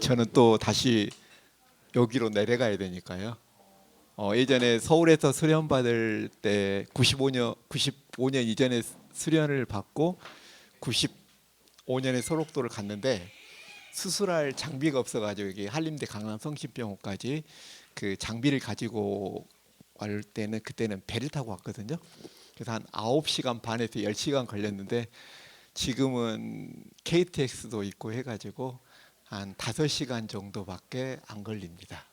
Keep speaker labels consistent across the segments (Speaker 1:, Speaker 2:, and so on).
Speaker 1: 저는 또 다시 여기로 내려가야 되니까요. 예전에 서울에서 수련 받을 때 95년 이전에 수련을 받고 95년에 소록도를 갔는데 수술할 장비가 없어가지고 여기 한림대 강남성심병원까지 그 장비를 가지고 갈 때는 그때는 배를 타고 왔거든요. 그래서 한 9시간 반에서 10시간 걸렸는데 지금은 KTX도 있고 해가지고 한 5시간 정도밖에 안 걸립니다.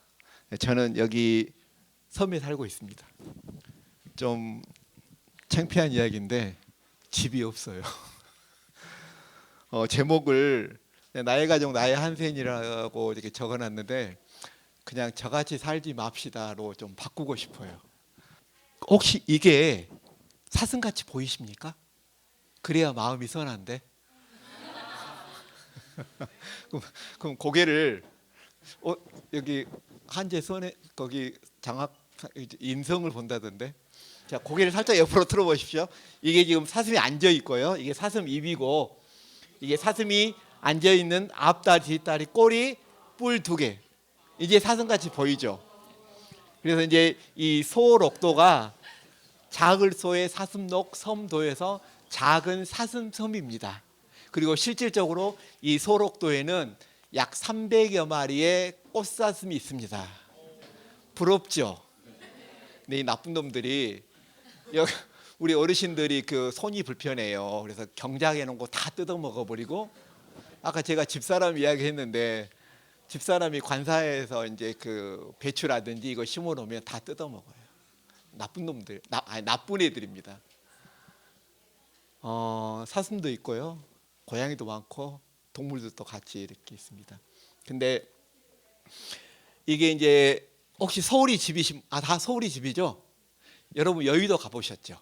Speaker 1: 저는 여기 섬에 살고 있습니다. 좀 창피한 이야기인데 집이 없어요. 제목을 나의 가족 나의 한센이라고 이렇게 적어놨는데 그냥 저같이 살지 맙시다로 좀 바꾸고 싶어요. 혹시 이게 사슴같이 보이십니까? 그래야 마음이 선한데. 그럼 고개를 여기 한재 손에 거기 장학 인성을 본다던데. 자, 고개를 살짝 옆으로 틀어 보십시오. 이게 지금 사슴이 앉아 있고요. 이게 사슴 입이고 이게 사슴이 앉아 있는 앞다리 뒷다리 꼬리 뿔 2개. 이게 사슴같이 보이죠. 그래서 이제 이 소록도가 작을 소의 사슴록 섬도에서 작은 사슴섬입니다. 그리고 실질적으로 이 소록도에는 약 300여 마리의 꽃사슴이 있습니다. 부럽죠? 근데 이 나쁜 놈들이 우리 어르신들이 그 손이 불편해요. 그래서 경작해 놓은 거 다 뜯어 먹어버리고 아까 제가 집사람 이야기했는데 집사람이 관사에서 이제 그 배추라든지 이거 심어 놓으면 다 뜯어 먹어요. 나쁜 놈들, 나쁜 애들입니다. 사슴도 있고요, 고양이도 많고 동물들도 같이 이렇게 있습니다. 근데 이게 이제 혹시 서울이 집이신 다 서울이 집이죠? 여러분 여의도 가보셨죠?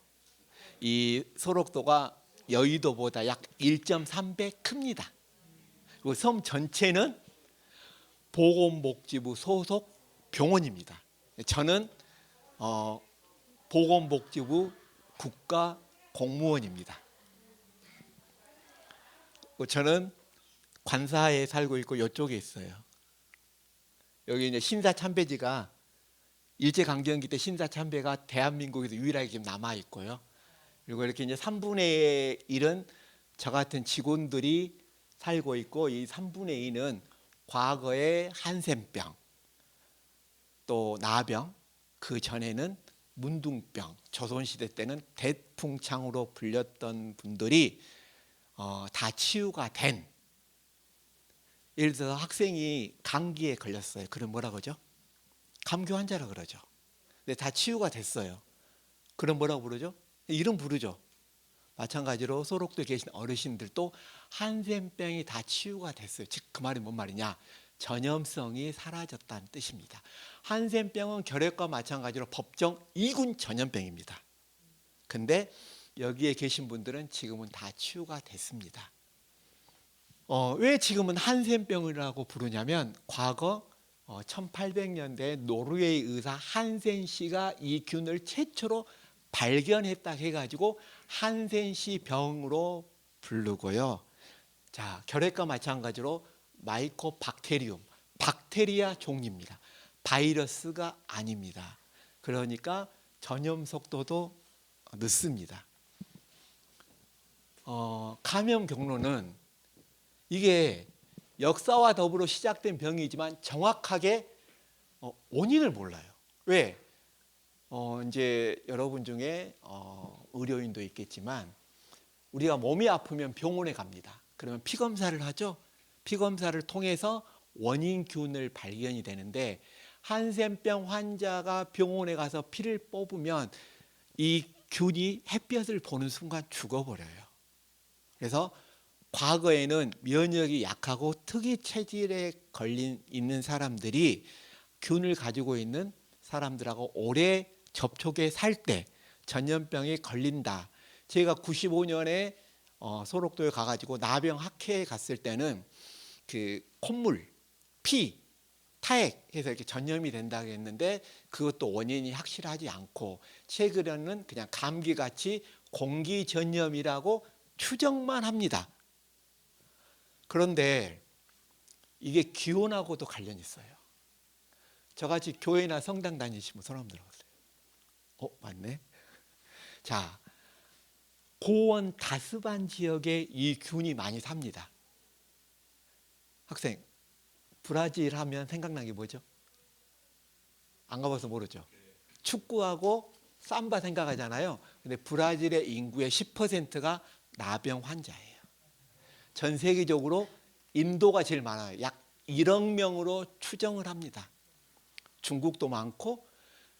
Speaker 1: 이 소록도가 여의도보다 약 1.3배 큽니다. 그리고 섬 전체는 보건복지부 소속 병원입니다. 저는 보건복지부 국가공무원입니다. 저는 관사에 살고 있고 이쪽에 있어요. 여기 이제 신사참배지가 일제강점기 때 신사참배가 대한민국에서 유일하게 지금 남아 있고요. 그리고 이렇게 이제 3분의 1은 저 같은 직원들이 살고 있고 이 3분의 2는 과거에 한센병, 또 나병, 그 전에는 문둥병, 조선시대 때는 대풍창으로 불렸던 분들이 다 치유가 된, 예를 들어서 학생이 감기에 걸렸어요. 그럼 뭐라 그러죠? 감기 환자라 그러죠. 근데 다 치유가 됐어요. 그럼 뭐라고 부르죠? 이름 부르죠. 마찬가지로 소록도에 계신 어르신들도 한센병이 다 치유가 됐어요. 즉 그 말이 뭔 말이냐? 전염성이 사라졌다는 뜻입니다. 한센병은 결핵과 마찬가지로 법정 2군 전염병입니다. 근데 여기에 계신 분들은 지금은 다 치유가 됐습니다. 왜 지금은 한센병이라고 부르냐면 과거 1800년대 노르웨이 의사 한센씨가 이 균을 최초로 발견했다 해가지고 한센씨 병으로 부르고요. 자, 결핵과 마찬가지로 마이코박테리움, 박테리아 종입니다. 바이러스가 아닙니다. 그러니까 전염 속도도 늦습니다. 감염 경로는 이게 역사와 더불어 시작된 병이지만 정확하게 원인을 몰라요. 왜? 이제 여러분 중에 의료인도 있겠지만 우리가 몸이 아프면 병원에 갑니다. 그러면 피 검사를 하죠. 피 검사를 통해서 원인균을 발견이 되는데 한센병 환자가 병원에 가서 피를 뽑으면 이 균이 햇볕을 보는 순간 죽어버려요. 그래서 과거에는 면역이 약하고 특이 체질에 있는 사람들이 균을 가지고 있는 사람들하고 오래 접촉해 살 때 전염병에 걸린다. 제가 95년에 소록도에 가가지고 나병 학회에 갔을 때는 그 콧물, 피, 타액해서 이렇게 전염이 된다고 했는데 그것도 원인이 확실하지 않고 최근에는 그냥 감기같이 공기 전염이라고 추정만 합니다. 그런데 이게 기혼하고도 관련이 있어요. 저같이 교회나 성당 다니시면 손 한번 들어보세요. 맞네. 자, 고원 다스반 지역에 이 균이 많이 삽니다. 학생, 브라질 하면 생각나는 게 뭐죠? 안 가봐서 모르죠. 축구하고 삼바 생각하잖아요. 근데 브라질의 인구의 10%가 나병 환자예요. 전 세계적으로 인도가 제일 많아요. 약 1억 명으로 추정을 합니다. 중국도 많고,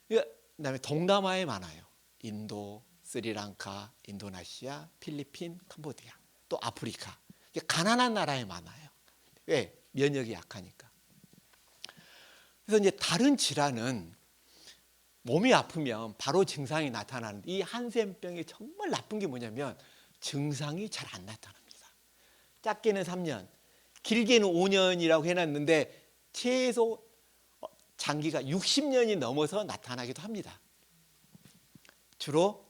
Speaker 1: 그다음에 동남아에 많아요. 인도, 스리랑카, 인도네시아, 필리핀, 캄보디아, 또 아프리카. 가난한 나라에 많아요. 왜? 면역이 약하니까. 그래서 이제 다른 질환은 몸이 아프면 바로 증상이 나타나는데, 이 한센병이 정말 나쁜 게 뭐냐면 증상이 잘 안 나타납니다. 짧게는 3년, 길게는 5년이라고 해놨는데 최소 장기가 60년이 넘어서 나타나기도 합니다. 주로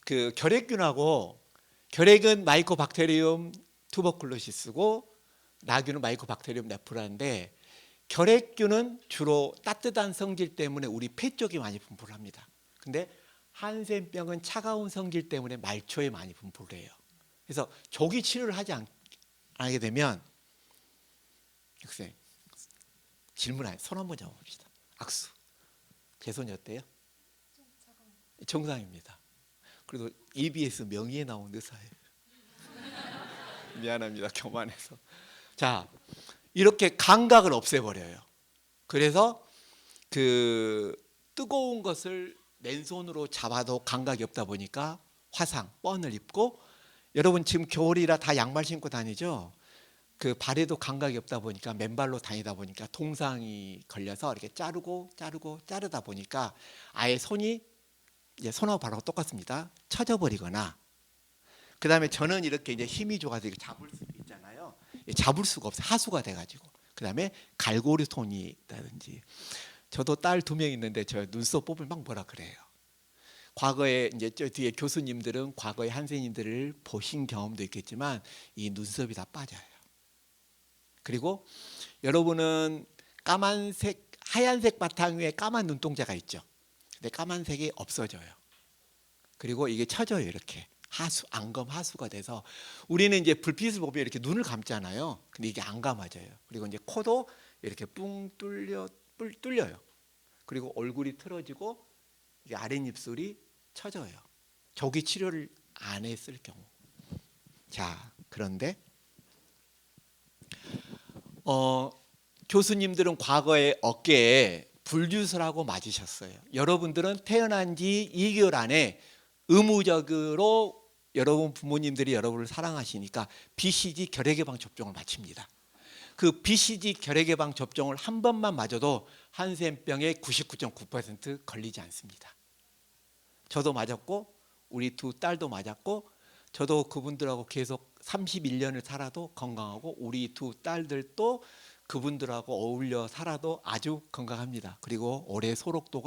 Speaker 1: 그 결핵균하고, 결핵은 마이코박테리움 투버클로시스고 나균은 마이코박테리움 네프라인데, 결핵균은 주로 따뜻한 성질 때문에 우리 폐 쪽에 많이 분포를 합니다. 근데 한센병은 차가운 성질 때문에 말초에 많이 분포를 해요. 그래서 조기 치료를 하지 않게 되면, 학생 질문 안, 손 한번 잡아봅시다. 악수. 제 손이 어때요? 정상입니다. 그래도 EBS 명의에 나온 의사예요. 미안합니다. 교만해서. 자, 이렇게 감각을 없애버려요. 그래서 그 뜨거운 것을 맨손으로 잡아도 감각이 없다 보니까 화상, 뻔을 입고, 여러분 지금 겨울이라 다 양말 신고 다니죠? 그 발에도 감각이 없다 보니까 맨발로 다니다 보니까 동상이 걸려서 이렇게 자르다 보니까 아예 손이, 이제 손하고 발하고 똑같습니다. 쳐져 버리거나, 그 다음에 저는 이렇게 이제 힘이 좋아서 이렇게 잡을 수 있잖아요. 잡을 수가 없어요. 하수가 돼가지고. 그 다음에 갈고리 손이 있다든지. 저도 딸 2명 있는데 저 눈썹 뽑을 막 뭐라 그래요. 과거에 이제 저 뒤에 교수님들은 과거의 한센인들을 보신 경험도 있겠지만 이 눈썹이 다 빠져요. 그리고 여러분은 까만색, 하얀색 바탕 위에 까만 눈동자가 있죠. 근데 까만색이 없어져요. 그리고 이게 쳐져요. 이렇게 하수, 안검 하수가 돼서, 우리는 이제 불빛을 보면 이렇게 눈을 감잖아요. 근데 이게 안 감아져요. 그리고 이제 코도 이렇게 뿡 뚫려요. 그리고 얼굴이 틀어지고 이게 아랫입술이 쳐져요. 조기 치료를 안 했을 경우. 자, 그런데 교수님들은 과거에 어깨에 불규설하고 맞으셨어요. 여러분들은 태어난 지 2개월 안에 의무적으로 여러분 부모님들이 여러분을 사랑하시니까 BCG 결핵예방 접종을 마칩니다. 그 BCG 결핵예방 접종을 한 번만 맞아도 한센병의 99.9% 걸리지 않습니다. 저도 맞았고 우리 2 딸도 맞았고, 저도 그분들하고 계속 31년을 살아도 건강하고, 우리 2 딸들도 그분들하고 어울려 살아도 아주 건강합니다. 그리고 올해 소록도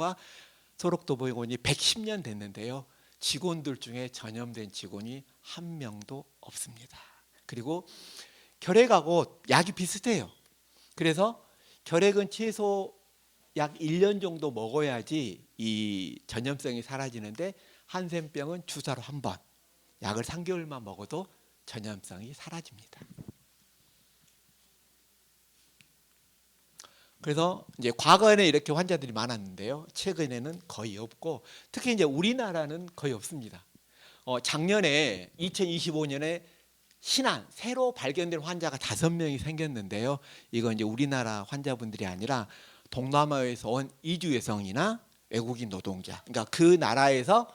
Speaker 1: 보건이 110년 됐는데요. 직원들 중에 전염된 직원이 한 명도 없습니다. 그리고 결핵하고 약이 비슷해요. 그래서 결핵은 최소 약 1년 정도 먹어야지 이 전염성이 사라지는데, 한센병은 주사로 한 번, 약을 3개월만 먹어도 전염성이 사라집니다. 그래서 이제 과거에는 이렇게 환자들이 많았는데요. 최근에는 거의 없고, 특히 이제 우리나라는 거의 없습니다. 작년에 2025년에 신한 새로 발견된 환자가 5명이 생겼는데요. 이건 이제 우리나라 환자분들이 아니라 동남아에서 온 이주 여성이나 외국인 노동자, 그러니까 그 나라에서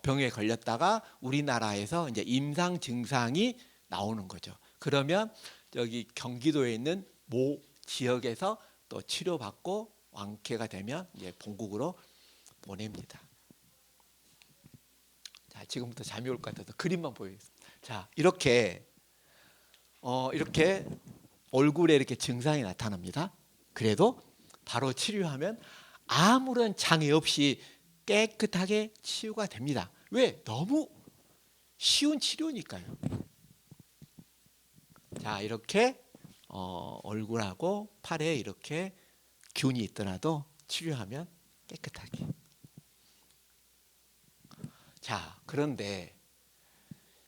Speaker 1: 병에 걸렸다가 우리나라에서 이제 임상 증상이 나오는 거죠. 그러면 여기 경기도에 있는 모 지역에서 또 치료받고 완쾌가 되면 이제 본국으로 보냅니다. 자, 지금부터 잠이 올 것 같아서 그림만 보여주겠습니다. 자, 이렇게 얼굴에 이렇게 증상이 나타납니다. 그래도 바로 치료하면 아무런 장애 없이 깨끗하게 치유가 됩니다. 왜? 너무 쉬운 치료니까요. 자, 이렇게 얼굴하고 팔에 이렇게 균이 있더라도 치료하면 깨끗하게. 자, 그런데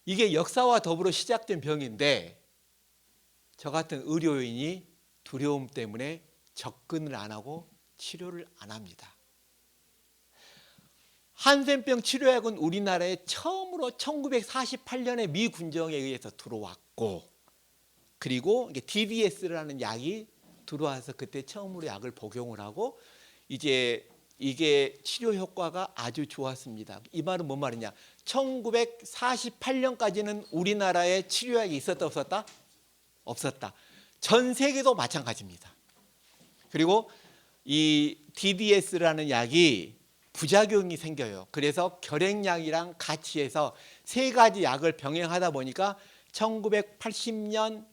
Speaker 1: 이게 역사와 더불어 시작된 병인데 저 같은 의료인이 두려움 때문에 접근을 안 하고 치료를 안 합니다. 한센병 치료약은 우리나라에 처음으로 1948년에 미 군정에 의해서 들어왔고, 그리고 이게 DDS라는 약이 들어와서 그때 처음으로 약을 복용을 하고, 이제 이게 치료 효과가 아주 좋았습니다. 이 말은 뭔 말이냐? 1948년까지는 우리나라에 치료약이 있었다 없었다? 없었다. 전 세계도 마찬가지입니다. 그리고 이 DDS라는 약이 부작용이 생겨요. 그래서 결핵약이랑 같이 해서 세 가지 약을 병행하다 보니까 1980년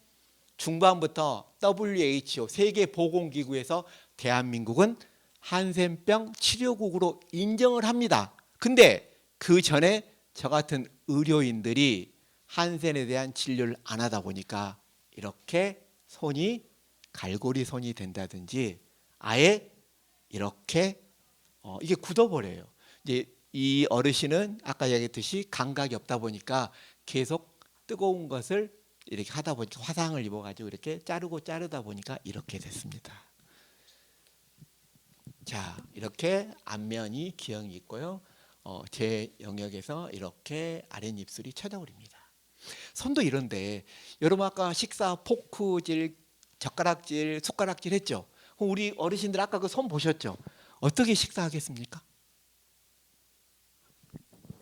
Speaker 1: 중반부터 WHO 세계보건기구에서 대한민국은 한센병 치료국으로 인정을 합니다. 근데 그 전에 저 같은 의료인들이 한센에 대한 진료를 안 하다 보니까 이렇게 손이 갈고리 손이 된다든지 아예 이렇게 이게 굳어버려요. 이제 이 어르신은 아까 얘기했듯이 감각이 없다 보니까 계속 뜨거운 것을 이렇게 하다 보니까 화상을 입어가지고 이렇게 자르다 보니까 이렇게 됐습니다. 자, 이렇게 안면이 기형이 있고요. 제 영역에서 이렇게 아랫입술이 쳐져버립니다. 손도 이런데 여러분 아까 식사 포크질, 젓가락질, 숟가락질 했죠? 우리 어르신들 아까 그 손 보셨죠? 어떻게 식사하겠습니까?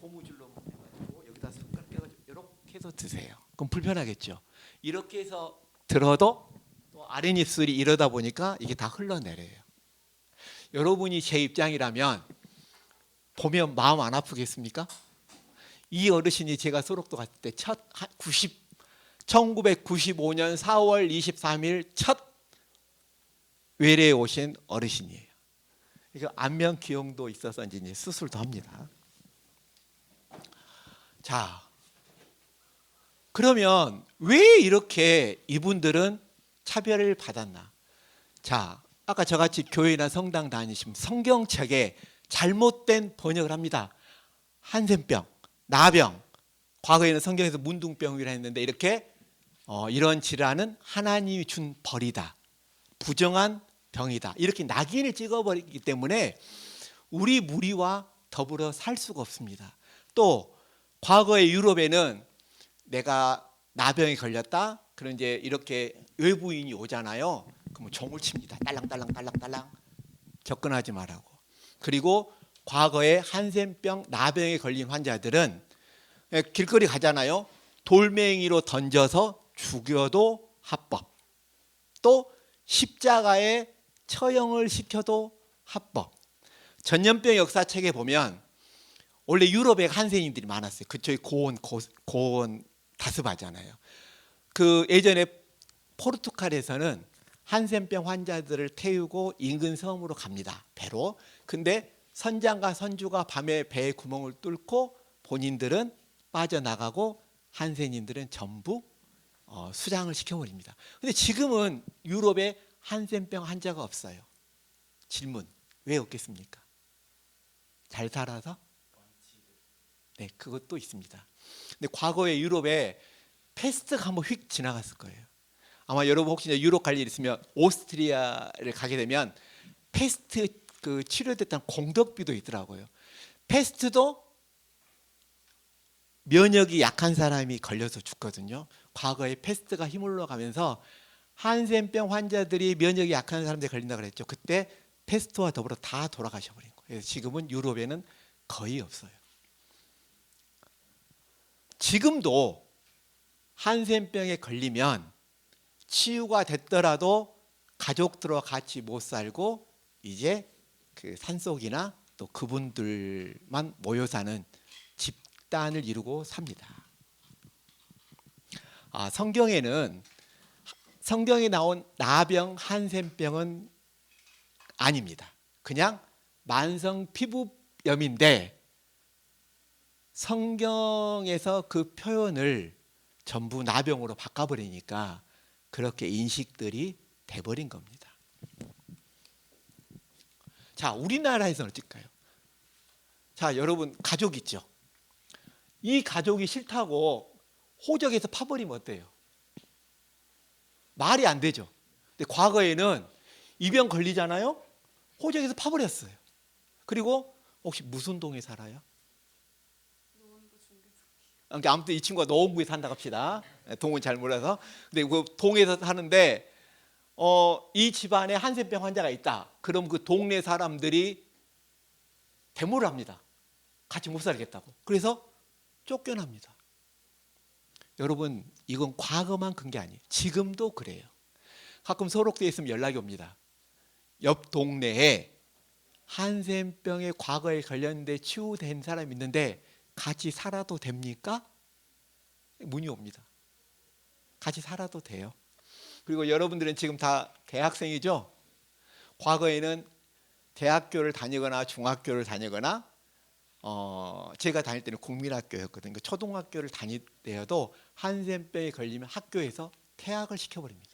Speaker 1: 고무줄로 해가지고 여기다 숟가락 껴가지고 이렇게 해서 드세요. 그럼 불편하겠죠? 이렇게 해서 들어도 또 아랫입술이 이러다 보니까 이게 다 흘러내려요. 여러분이 제 입장이라면 보면 마음 안 아프겠습니까? 이 어르신이 제가 소록도 갔을 때 1995년 4월 23일 첫 외래에 오신 어르신이에요. 이거 안면 기형도 있어서 이제 수술도 합니다. 자, 그러면 왜 이렇게 이분들은 차별을 받았나? 자, 아까 저같이 교회나 성당 다니시면 성경책에 잘못된 번역을 합니다. 한센병, 나병, 과거에는 성경에서 문둥병이라 했는데 이렇게 이런 질환은 하나님이 준 벌이다, 부정한 병이다, 이렇게 낙인을 찍어버리기 때문에 우리 무리와 더불어 살 수가 없습니다. 또 과거의 유럽에는 내가 나병에 걸렸다, 그런 이제 이렇게 외부인이 오잖아요. 그러면 종을 칩니다. 딸랑딸랑 접근하지 말라고. 그리고 과거에 한센병, 나병에 걸린 환자들은 길거리 가잖아요. 돌멩이로 던져서 죽여도 합법. 또 십자가에 처형을 시켜도 합법. 전염병 역사책에 보면 원래 유럽에 한센인들이 많았어요. 그쪽에 고온 다습하잖아요. 그 예전에 포르투갈에서는 한센병 환자들을 태우고 인근 섬으로 갑니다. 배로. 근데 선장과 선주가 밤에 배에 구멍을 뚫고 본인들은 빠져나가고 한센인들은 전부 수장을 시켜버립니다. 근데 지금은 유럽에 한센병 환자가 없어요. 질문, 왜 없겠습니까? 잘 살아서? 네, 그것도 있습니다. 근데 과거에 유럽에 패스트가 한번 휙 지나갔을 거예요. 아마 여러분 혹시 유럽 갈 일 있으면 오스트리아를 가게 되면 패스트 그 치료됐다는 공덕비도 있더라고요. 패스트도 면역이 약한 사람이 걸려서 죽거든요. 과거에 패스트가 힘을 가면서 한센병 환자들이 면역이 약한 사람들이 걸린다고 그랬죠. 그때 패스트와 더불어 다 돌아가셔버린 거예요. 그래서 지금은 유럽에는 거의 없어요. 지금도 한센병에 걸리면 치유가 됐더라도 가족들과 같이 못 살고 이제 그 산속이나 또 그분들만 모여 사는 집단을 이루고 삽니다. 성경에 나온 나병, 한센병은 아닙니다. 그냥 만성 피부염인데 성경에서 그 표현을 전부 나병으로 바꿔버리니까 그렇게 인식들이 돼버린 겁니다. 자, 우리나라에서는 어떨까요? 자, 여러분 가족 있죠? 이 가족이 싫다고 호적에서 파버리면 어때요? 말이 안 되죠. 근데 과거에는 입영 걸리잖아요. 호적에서 파버렸어요. 그리고 혹시 무슨 동에 살아요? 그러니까 아무튼 이 친구가 노원구에 산다고 합시다. 동은 잘 몰라서. 근데 그 동에서 사는데 이 집안에 한센병 환자가 있다. 그럼 그 동네 사람들이 데모를 합니다. 같이 못 살겠다고. 그래서 쫓겨납니다. 여러분, 이건 과거만 그런 게 아니에요. 지금도 그래요. 가끔 소록도에 있으면 연락이 옵니다. 옆 동네에 한센병에 과거에 걸렸는데 치유된 사람이 있는데 같이 살아도 됩니까? 문의 옵니다. 같이 살아도 돼요. 그리고 여러분들은 지금 다 대학생이죠? 과거에는 대학교를 다니거나 중학교를 다니거나 제가 다닐 때는 국민학교였거든요. 초등학교를 다닐 때여도 한센병에 걸리면 학교에서 퇴학을 시켜버립니다.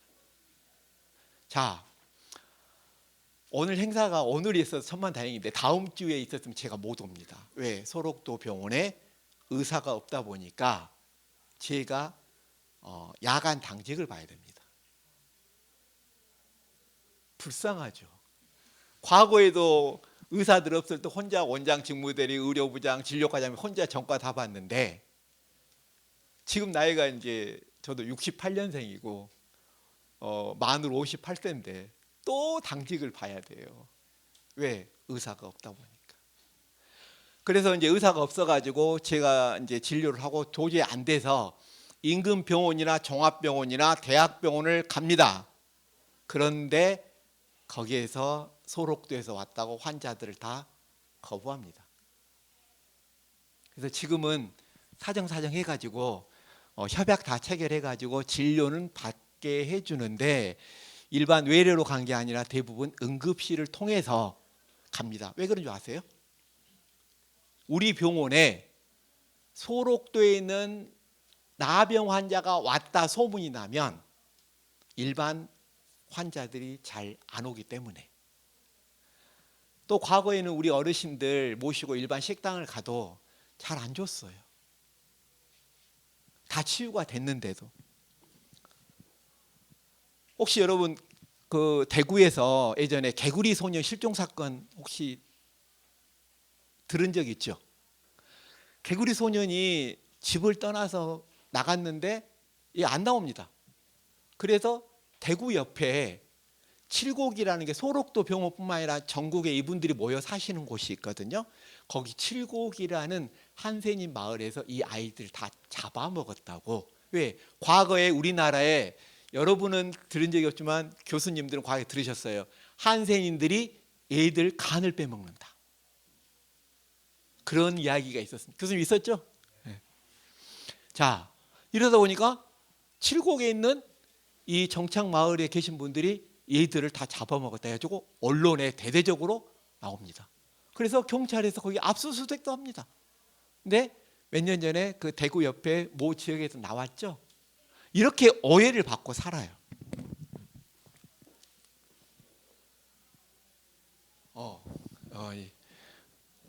Speaker 1: 자, 오늘 행사가 오늘이 있어서 천만다행인데 다음 주에 있었으면 제가 못 옵니다. 왜? 소록도 병원에 의사가 없다 보니까 제가 야간 당직을 봐야 됩니다. 불쌍하죠. 과거에도 의사들 없을 때 혼자 원장, 직무대리, 의료부장, 진료과장 혼자 전과 다 봤는데 지금 나이가 이제 저도 68년생이고 만으로 58세인데 또 당직을 봐야 돼요. 왜? 의사가 없다 보니까. 그래서 이제 의사가 없어가지고 제가 이제 진료를 하고 도저히 안 돼서 인근 병원이나 종합병원이나 대학병원을 갑니다. 그런데 거기에서 소록도에서 왔다고 환자들을 다 거부합니다. 그래서 지금은 사정사정 해가지고 협약 다 체결해가지고 진료는 받게 해주는데 일반 외래로 간 게 아니라 대부분 응급실을 통해서 갑니다. 왜 그런 줄 아세요? 우리 병원에 소록도에 있는 나병 환자가 왔다 소문이 나면 일반 환자들이 잘 안 오기 때문에. 또 과거에는 우리 어르신들 모시고 일반 식당을 가도 잘 안 줬어요. 다 치유가 됐는데도. 혹시 여러분 그 대구에서 예전에 개구리 소년 실종 사건 혹시 들은 적 있죠? 개구리 소년이 집을 떠나서 나갔는데 안 나옵니다. 그래서 대구 옆에 칠곡이라는 게 소록도 병원뿐만 아니라 전국에 이분들이 모여 사시는 곳이 있거든요. 거기 칠곡이라는 한센인 마을에서 이 아이들 다 잡아먹었다고. 왜? 과거에 우리나라에 여러분은 들은 적이 없지만 교수님들은 과거에 들으셨어요. 한센인들이 애들 간을 빼먹는다. 그런 이야기가 있었습니다. 교수님 있었죠? 네. 자, 이러다 보니까 칠곡에 있는 이 정착 마을에 계신 분들이 얘들을 다 잡아먹었다 해가지고 언론에 대대적으로 나옵니다. 그래서 경찰에서 거기 압수수색도 합니다. 근데 몇 년 전에 그 대구 옆에 모 지역에서 나왔죠. 이렇게 오해를 받고 살아요.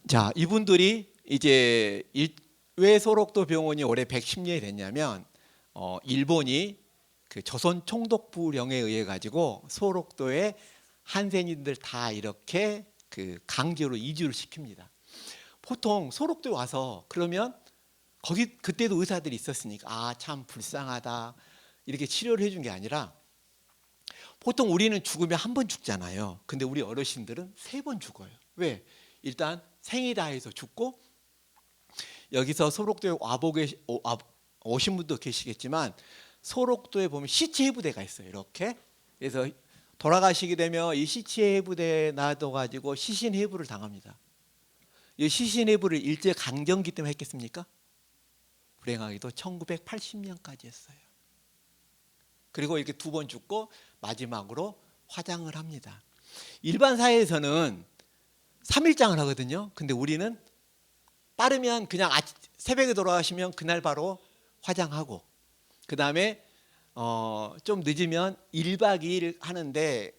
Speaker 1: 자, 이분들이 이제 왜 소록도 병원이 올해 110년이 됐냐면 일본이 그 조선 총독부령에 의해 가지고 소록도에 한센인들 다 이렇게 그 강제로 이주를 시킵니다. 보통 소록도에 와서 그러면 거기 그때도 의사들이 있었으니까 아, 참 불쌍하다 이렇게 치료를 해준 게 아니라 보통 우리는 죽으면 한 번 죽잖아요. 근데 우리 어르신들은 3번 죽어요. 왜? 일단 생이 다해서 죽고 여기서 소록도에 오신 분도 계시겠지만 소록도에 보면 시체 해부대가 있어요. 이렇게. 그래서 돌아가시게 되면 이 시체 해부대에 놔둬가지고 시신 해부를 당합니다. 이 시신 해부를 일제 강점기 때문에 했겠습니까? 불행하게도 1980년까지 했어요. 그리고 이렇게 2번 죽고 마지막으로 화장을 합니다. 일반 사회에서는 3일장을 하거든요. 근데 우리는 빠르면 그냥 새벽에 돌아가시면 그날 바로 화장하고 그 다음에 좀 늦으면 1박 2일 하는데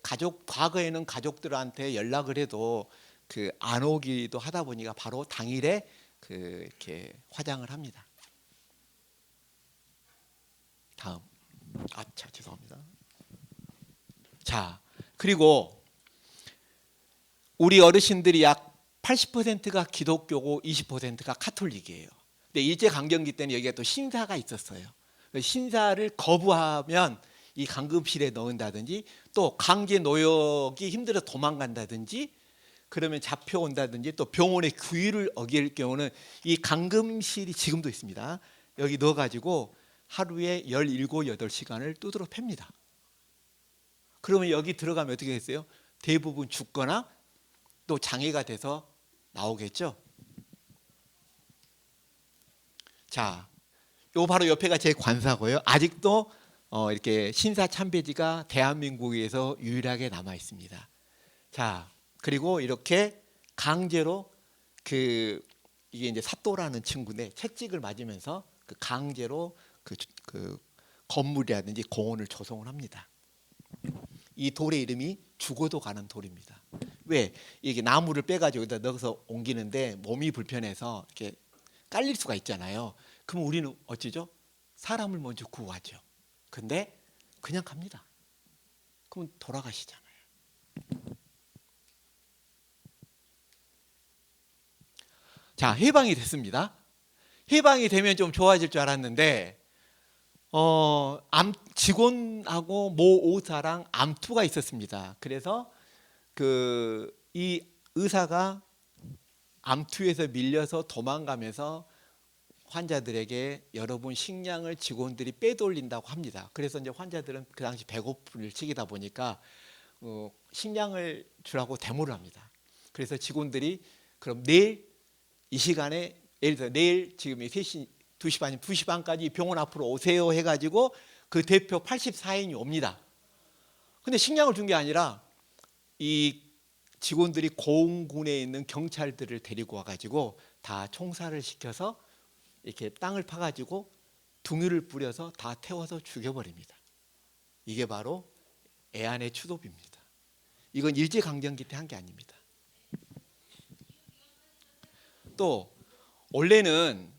Speaker 1: 과거에는 가족들한테 연락을 해도 그 안 오기도 하다 보니까 바로 당일에 이렇게 화장을 합니다. 다음. 아차 죄송합니다. 자, 그리고 우리 어르신들이 약 80%가 기독교고 20%가 카톨릭이에요. 근데 일제 강점기 때는 여기가 또 신사가 있었어요. 신사를 거부하면 이 감금실에 넣는다든지 또 강제 노역이 힘들어 도망간다든지 그러면 잡혀온다든지 또 병원의 규율을 어길 경우는 이 감금실이 지금도 있습니다. 여기 넣어가지고 하루에 17, 8시간을 두드러 팹니다. 그러면 여기 들어가면 어떻게 됐어요? 대부분 죽거나 또 장애가 돼서 나오겠죠. 자, 요 바로 옆에가 제 관사고요. 아직도 이렇게 신사 참배지가 대한민국에서 유일하게 남아 있습니다. 자, 그리고 이렇게 강제로 이게 이제 사또라는 친구인데 채찍을 맞으면서 강제로 그 건물이라든지 공원을 조성을 합니다. 이 돌의 이름이 죽어도 가는 돌입니다. 왜? 이게 나무를 빼가지고 여기다 넣어서 옮기는데 몸이 불편해서 이렇게 깔릴 수가 있잖아요. 그럼 우리는 어찌죠? 사람을 먼저 구하죠. 근데 그냥 갑니다. 그럼 돌아가시잖아요. 자, 해방이 됐습니다. 해방이 되면 좀 좋아질 줄 알았는데 직원하고 모 의사랑 암투가 있었습니다. 그래서 이 의사가 암투에서 밀려서 도망가면서 환자들에게 여러분 식량을 직원들이 빼돌린다고 합니다. 그래서 이제 환자들은 그 당시 배고픔을 치기다 보니까 식량을 주라고 데모를 합니다. 그래서 직원들이 그럼 내일 이 시간에 예를 들어 내일 지금 3시 2시 반 2시 반까지 병원 앞으로 오세요 해가지고 그 대표 84인이 옵니다. 근데 식량을 준 게 아니라 이 직원들이 공군에 있는 경찰들을 데리고 와가지고 다 총살을 시켜서 이렇게 땅을 파가지고 둥이를 뿌려서 다 태워서 죽여버립니다. 이게 바로 애안의 추도비입니다. 이건 일제강점기 때 한 게 아닙니다. 또 원래는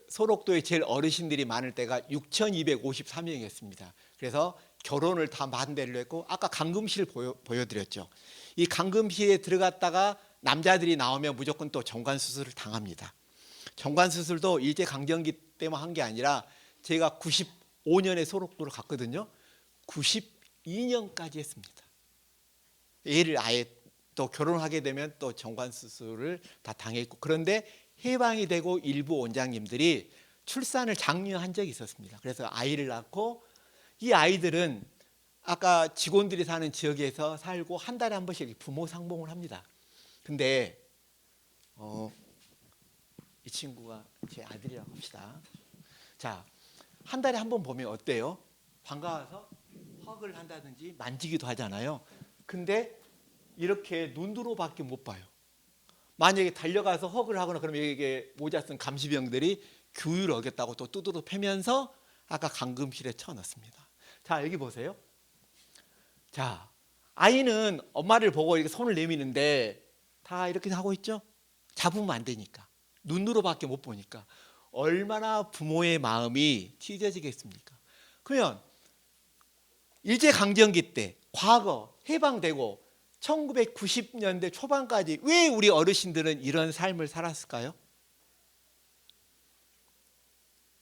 Speaker 1: 소록도에 제일 어르신들이 많을 때가 6,253명이었습니다. 그래서 결혼을 다 반대를 했고 아까 감금실 보여드렸죠. 이 감금실에 들어갔다가 남자들이 나오면 무조건 또 정관수술을 당합니다. 정관수술도 일제강점기 때만 한 게 아니라 제가 95년에 소록도를 갔거든요. 92년까지 했습니다. 애를 아예 또 결혼하게 되면 또 정관수술을 다 당했고 그런데 해방이 되고 일부 원장님들이 출산을 장려한 적이 있었습니다. 그래서 아이를 낳고 이 아이들은 아까 직원들이 사는 지역에서 살고 한 달에 한 번씩 부모 상봉을 합니다. 근데 이 친구가 제 아들이라고 합시다. 자, 한 달에 한 번 보면 어때요? 반가워서 헉을 한다든지 만지기도 하잖아요. 근데 이렇게 눈으로밖에 못 봐요. 만약에 달려가서 헉을 하거나 그러면 이게 모자 쓴 감시병들이 규율을 어겼다고 또 두드러 패면서 아까 감금실에 쳐넣습니다. 자, 여기 보세요. 자, 아이는 엄마를 보고 이렇게 손을 내미는데 다 이렇게 하고 있죠? 잡으면 안 되니까. 눈으로밖에 못 보니까. 얼마나 부모의 마음이 찢어지겠습니까? 그러면 일제강점기 때 과거 해방되고 1990년대 초반까지 왜 우리 어르신들은 이런 삶을 살았을까요?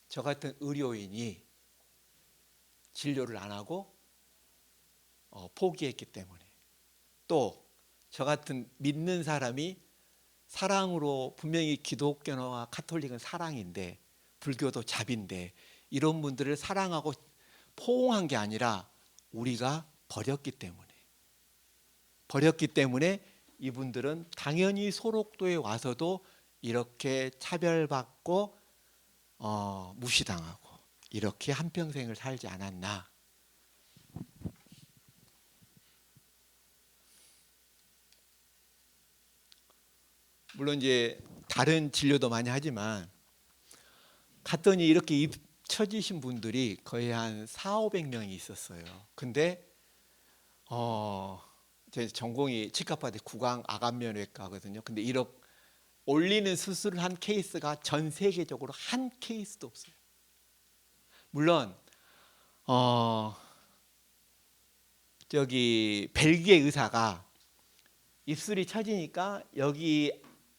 Speaker 1: 저 같은 의료인이 진료를 안 하고 포기했기 때문에 또 저 같은 믿는 사람이 사랑으로 분명히 기독교와 카톨릭은 사랑인데 불교도 자비인데 이런 분들을 사랑하고 포옹한 게 아니라 우리가 버렸기 때문에 이분들은 당연히 소록도에 와서도 이렇게 차별받고 무시당하고 이렇게 한평생을 살지 않았나. 물론 이제 다른 진료도 많이 하지만 갔더니 이렇게 처지신 분들이 거의 한 4,500명이 있었어요. 근데 제 전공이 치과파대 구강 아간면외과거든요. 근데 이렇게 올리는 수술을 한 케이스가 전 세계적으로 한 케이스도 없어요. 물론 저기 벨기에 의사가 입술이 처지니까 여기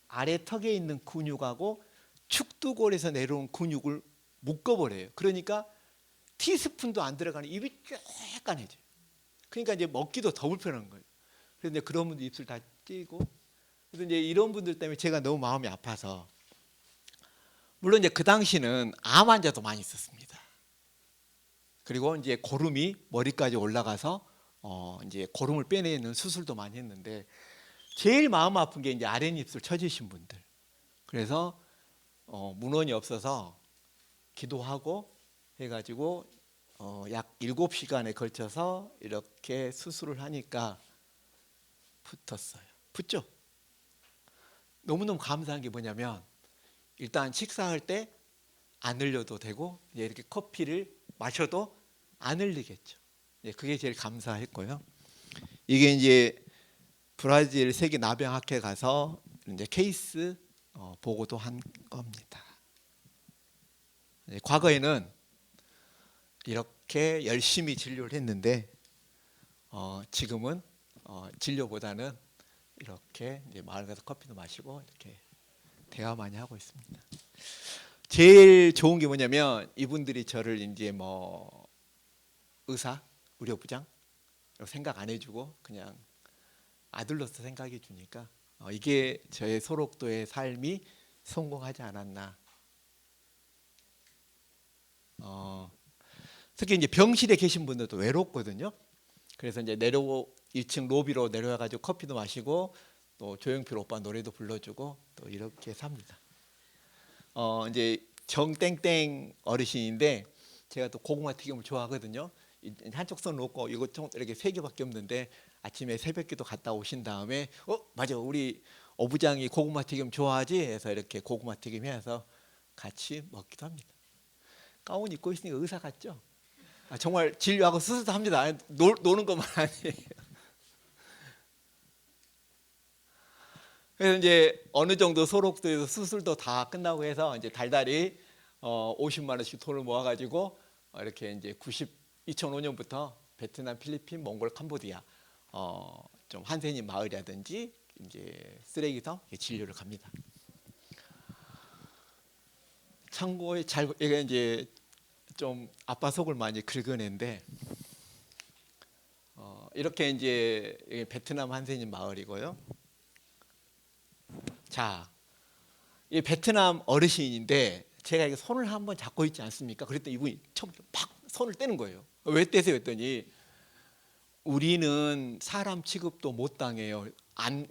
Speaker 1: 아래 턱에 있는 근육하고 축두골에서 내려온 근육을 묶어버려요. 그러니까 티스푼도 안 들어가는 입이 쬐깐해져요. 그러니까 이제 먹기도 더 불편한 거예요. 그런데 그런 분들 입술 다 찌고, 그래서 이제 이런 분들 때문에 제가 너무 마음이 아파서, 물론 이제 그 당시는 암 환자도 많이 있었습니다. 그리고 이제 고름이 머리까지 올라가서 이제 고름을 빼내는 수술도 많이 했는데, 제일 마음 아픈 게 이제 아랫입술 처지신 분들. 그래서 문헌이 없어서 기도하고 해가지고 약 7시간에 걸쳐서 이렇게 수술을 하니까 붙었어요. 붙죠? 너무너무 감사한 게 뭐냐면, 일단 식사할 때 안 흘려도 되고, 이렇게 커피를 마셔도 안 흘리겠죠. 그게 제일 감사했고요. 이게 이제 브라질 세계 나병학회 가서 이제 케이스 보고도 한 겁니다. 과거에는 이렇게 열심히 진료를 했는데 지금은 진료보다는 이렇게 이제 마을 가서 커피도 마시고 이렇게 대화 많이 하고 있습니다. 제일 좋은 게 뭐냐면, 이분들이 저를 이제 뭐 의사, 의료부장 생각 안 해주고 그냥 아들로서 생각해 주니까 이게 저의 소록도의 삶이 성공하지 않았나. 특히 이제 병실에 계신 분들도 외롭거든요. 그래서 이제 2층 로비로 내려와 가지고 커피도 마시고 또 조용필 오빠 노래도 불러주고 또 이렇게 삽니다. 이제 정땡땡 어르신인데, 제가 또 고구마 튀김을 좋아하거든요. 한쪽 손 놓고 이거 이렇게 3개밖에 없는데, 아침에 새벽기도 갔다 오신 다음에 맞아, 우리 어부장이 고구마 튀김 좋아하지 해서 이렇게 고구마 튀김 해서 같이 먹기도 합니다. 가운 입고 있으니까 의사 같죠? 정말 진료하고 수술도 합니다. 노는 것만 아니에요. 그래서 이제 어느 정도 소록도에서 수술도 다 끝나고 해서 이제 달달이 50만 원씩 돈을 모아가지고 이렇게 이제 2005년부터 베트남, 필리핀, 몽골, 캄보디아 좀 한센인 마을이라든지 이제 쓰레기섬 진료를 갑니다. 참고에 이게 이제 좀 아빠 속을 많이 긁어낸데, 이렇게 이제 베트남 한센인 마을이고요. 자, 이 베트남 어르신인데 제가 이게 손을 한번 잡고 있지 않습니까? 그랬더니 이분이 처음부터 팍 손을 떼는 거예요. 왜 떼세요? 했더니 우리는 사람 취급도 못 당해요.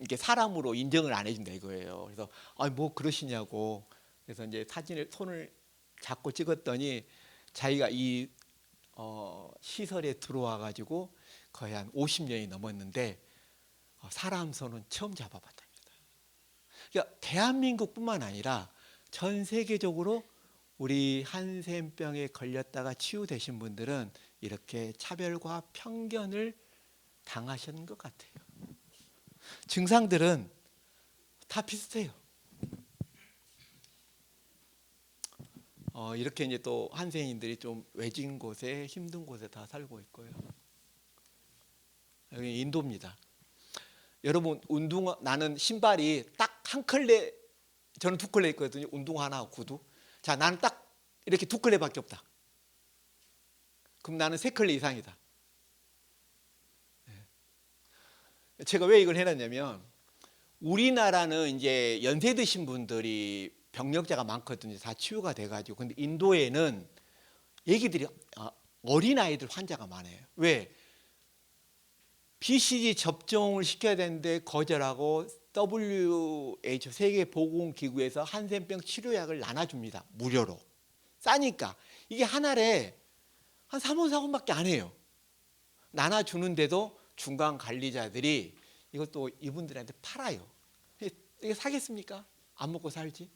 Speaker 1: 이게 사람으로 인정을 안 해준다 이거예요. 그래서 뭐 그러시냐고. 그래서 이제 손을 잡고 찍었더니 자기가 이 시설에 들어와 가지고 거의 한 50년이 넘었는데 사람 손은 처음 잡아봤답니다. 그러니까 대한민국뿐만 아니라 전 세계적으로 우리 한센병에 걸렸다가 치유되신 분들은 이렇게 차별과 편견을 당하시는 것 같아요. 증상들은 다 비슷해요. 이렇게 이제 또 한센인들이 좀 외진 곳에 힘든 곳에 다 살고 있고요. 여기 인도입니다. 여러분 나는 신발이 딱 한 컬레, 저는 2컬레 있거든요. 운동화 하나 구두. 자, 나는 딱 이렇게 2컬레밖에 없다. 그럼 나는 3컬레 이상이다. 제가 왜 이걸 해놨냐면, 우리나라는 이제 연세 드신 분들이 병력자가 많거든요. 다 치유가 돼가지고. 근데 인도에는 얘기들이 어린아이들 환자가 많아요. 왜? BCG 접종을 시켜야 되는데 거절하고 WHO 세계보건기구에서 한센병 치료약을 나눠줍니다. 무료로. 싸니까. 이게 한 알에 한 3원 4원밖에 안 해요. 나눠주는데도 중간 관리자들이 이것도 이분들한테 팔아요. 이게 사겠습니까? 안 먹고 살지.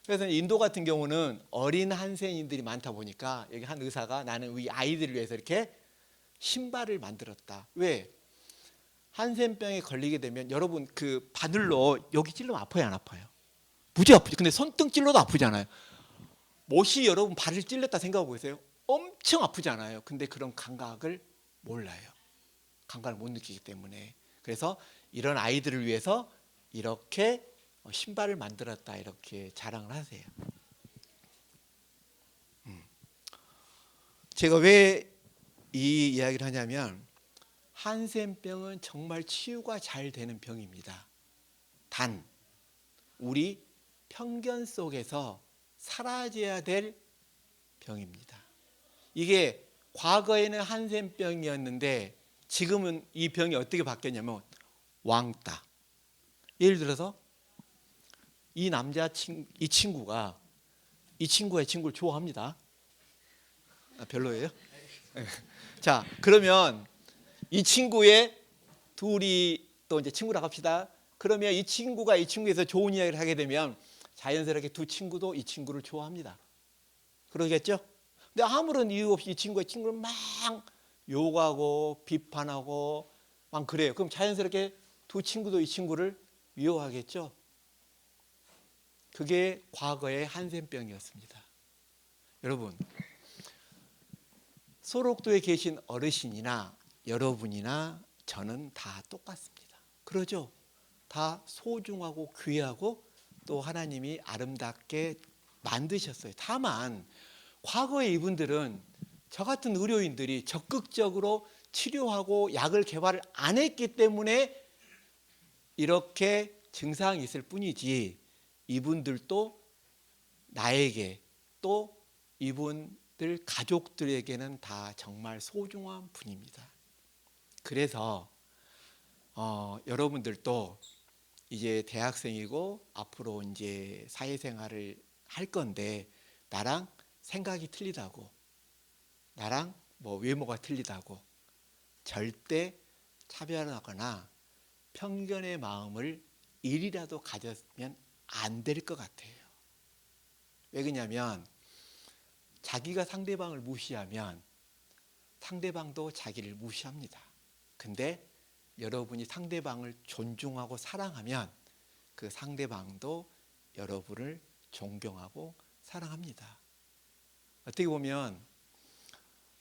Speaker 1: 그래서 인도 같은 경우는 어린 한센인들이 많다 보니까 여기 한 의사가 나는 우리 아이들을 위해서 이렇게 신발을 만들었다. 왜? 한센병에 걸리게 되면 여러분 그 바늘로 여기 찔러면 아파요, 안 아파요? 무지 아프죠. 근데 손등 찔러도 아프잖아요. 못이 여러분 발을 찔렸다 생각해 보세요. 엄청 아프잖아요. 근데 그런 감각을 몰라요. 감각을 못 느끼기 때문에. 그래서 이런 아이들을 위해서 이렇게 신발을 만들었다 이렇게 자랑을 하세요. 제가 왜 이 이야기를 하냐면 한센병은 정말 치유가 잘 되는 병입니다. 단 우리 편견 속에서 사라져야 될 병입니다. 이게 과거에는 한센병이었는데 지금은 이 병이 어떻게 바뀌었냐면 왕따. 예를 들어서 이 이 친구가 이 친구의 친구를 좋아합니다. 별로예요? 자, 그러면 이 친구의 둘이 또 이제 친구라고 합시다. 그러면 이 친구가 이 친구에서 좋은 이야기를 하게 되면 자연스럽게 두 친구도 이 친구를 좋아합니다. 그러겠죠? 근데 아무런 이유 없이 이 친구의 친구를 막 욕하고 비판하고 막 그래요. 그럼 자연스럽게 두 친구도 이 친구를 미워하겠죠? 그게 과거의 한센병이었습니다. 여러분, 소록도에 계신 어르신이나 여러분이나 저는 다 똑같습니다. 그러죠? 다 소중하고 귀하고 또 하나님이 아름답게 만드셨어요. 다만 과거의 이분들은 저 같은 의료인들이 적극적으로 치료하고 약을 개발을 안 했기 때문에 이렇게 증상이 있을 뿐이지 이분들도 나에게 또 이분들 가족들에게는 다 정말 소중한 분입니다. 그래서 여러분들도 이제 대학생이고 앞으로 이제 사회생활을 할 건데 나랑 생각이 틀리다고 나랑 뭐 외모가 틀리다고 절대 차별하거나 편견의 마음을 일이라도 가졌으면 안 될 것 같아요. 왜 그러냐면 자기가 상대방을 무시하면 상대방도 자기를 무시합니다. 근데 여러분이 상대방을 존중하고 사랑하면 그 상대방도 여러분을 존경하고 사랑합니다. 어떻게 보면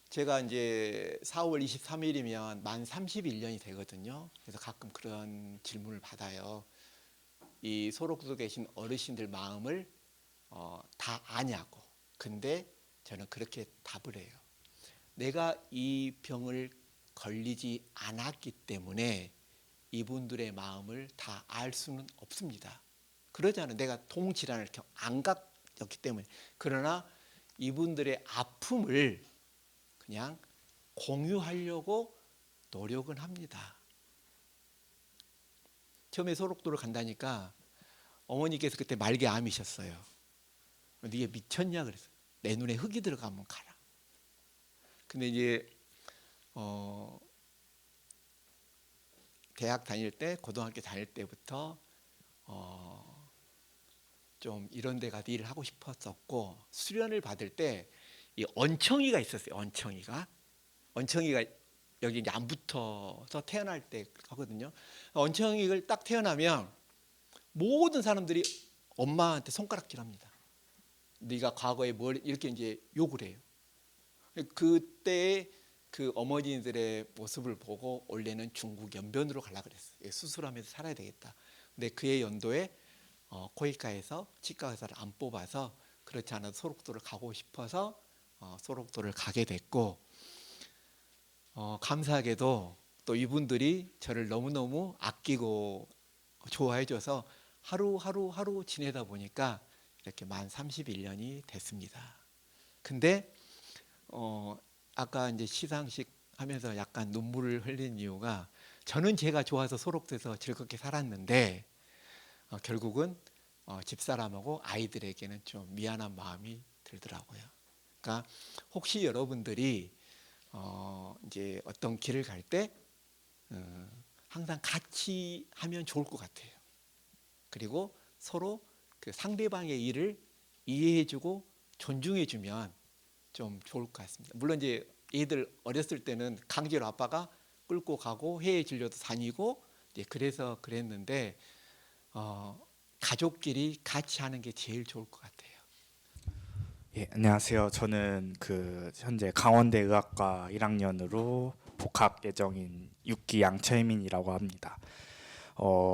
Speaker 1: 제가 이제 4월 23일이면 만 31년이 되거든요. 그래서 가끔 그런 질문을 받아요. 이 소록도에 계신 어르신들 마음을 다 아냐고. 근데 저는 그렇게 답을 해요. 내가 이 병을 걸리지 않았기 때문에 이분들의 마음을 다 알 수는 없습니다. 그러잖아요. 내가 동질환을 안 겪었기 때문에. 그러나 이분들의 아픔을 그냥 공유하려고 노력은 합니다. 처음에 소록도를 간다니까 어머니께서 그때 말기암이셨어요. 네가 미쳤냐 그랬어요. 내 눈에 흙이 들어가면 가라. 근데 이제 대학 다닐 때, 고등학교 다닐 때부터 좀 이런 데 가서 일을 하고 싶었었고 수련을 받을 때 이 언청이가 있었어요. 언청이가 여기 이제 안 붙어서 태어날 때 하거든요. 언청이를 딱 태어나면 모든 사람들이 엄마한테 손가락질합니다. 네가 과거에 뭘 이렇게 이제 욕을 해요. 그때 그 어머니들의 모습을 보고 원래는 중국 연변으로 가려고 그랬어요. 수술하면서 살아야 되겠다. 근데 그의 연도에 코이카에서 치과 의사를 안 뽑아서 그렇지 않아도 소록도를 가고 싶어서 소록도를 가게 됐고 감사하게도 또 이분들이 저를 너무너무 아끼고 좋아해줘서 하루 지내다 보니까 이렇게 만 31년이 됐습니다. 근데 아까 이제 시상식 하면서 약간 눈물을 흘린 이유가 저는 제가 좋아서 소록돼서 즐겁게 살았는데 결국은 집사람하고 아이들에게는 좀 미안한 마음이 들더라고요. 그러니까 혹시 여러분들이 이제 어떤 길을 갈 때 항상 같이 하면 좋을 것 같아요. 그리고 서로 그 상대방의 일을 이해해주고 존중해주면 좀 좋을 것 같습니다. 물론 이제 애들 어렸을 때는 강제로 아빠가 끌고 가고 해외 진료도 다니고 이제 그래서 그랬는데 가족끼리 같이 하는 게 제일 좋을 것 같아요.
Speaker 2: 예, 안녕하세요. 저는 현재 강원대 의학과 1학년으로 복학 예정인 6기 양철민이라고 합니다.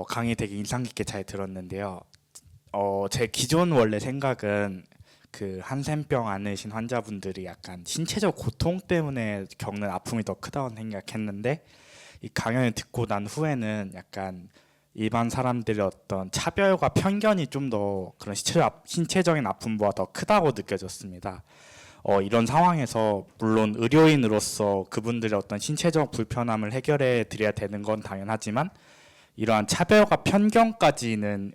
Speaker 2: 강의 되게 인상 깊게 잘 들었는데요. 제 기존 원래 생각은 한센병 앓으신 환자분들이 약간 신체적 고통 때문에 겪는 아픔이 더 크다고 생각했는데 이 강연을 듣고 난 후에는 약간 일반 사람들의 어떤 차별과 편견이 좀 더 그런 신체적인 아픔보다 더 크다고 느껴졌습니다. 이런 상황에서 물론 의료인으로서 그분들의 어떤 신체적 불편함을 해결해 드려야 되는 건 당연하지만 이러한 차별과 편견까지는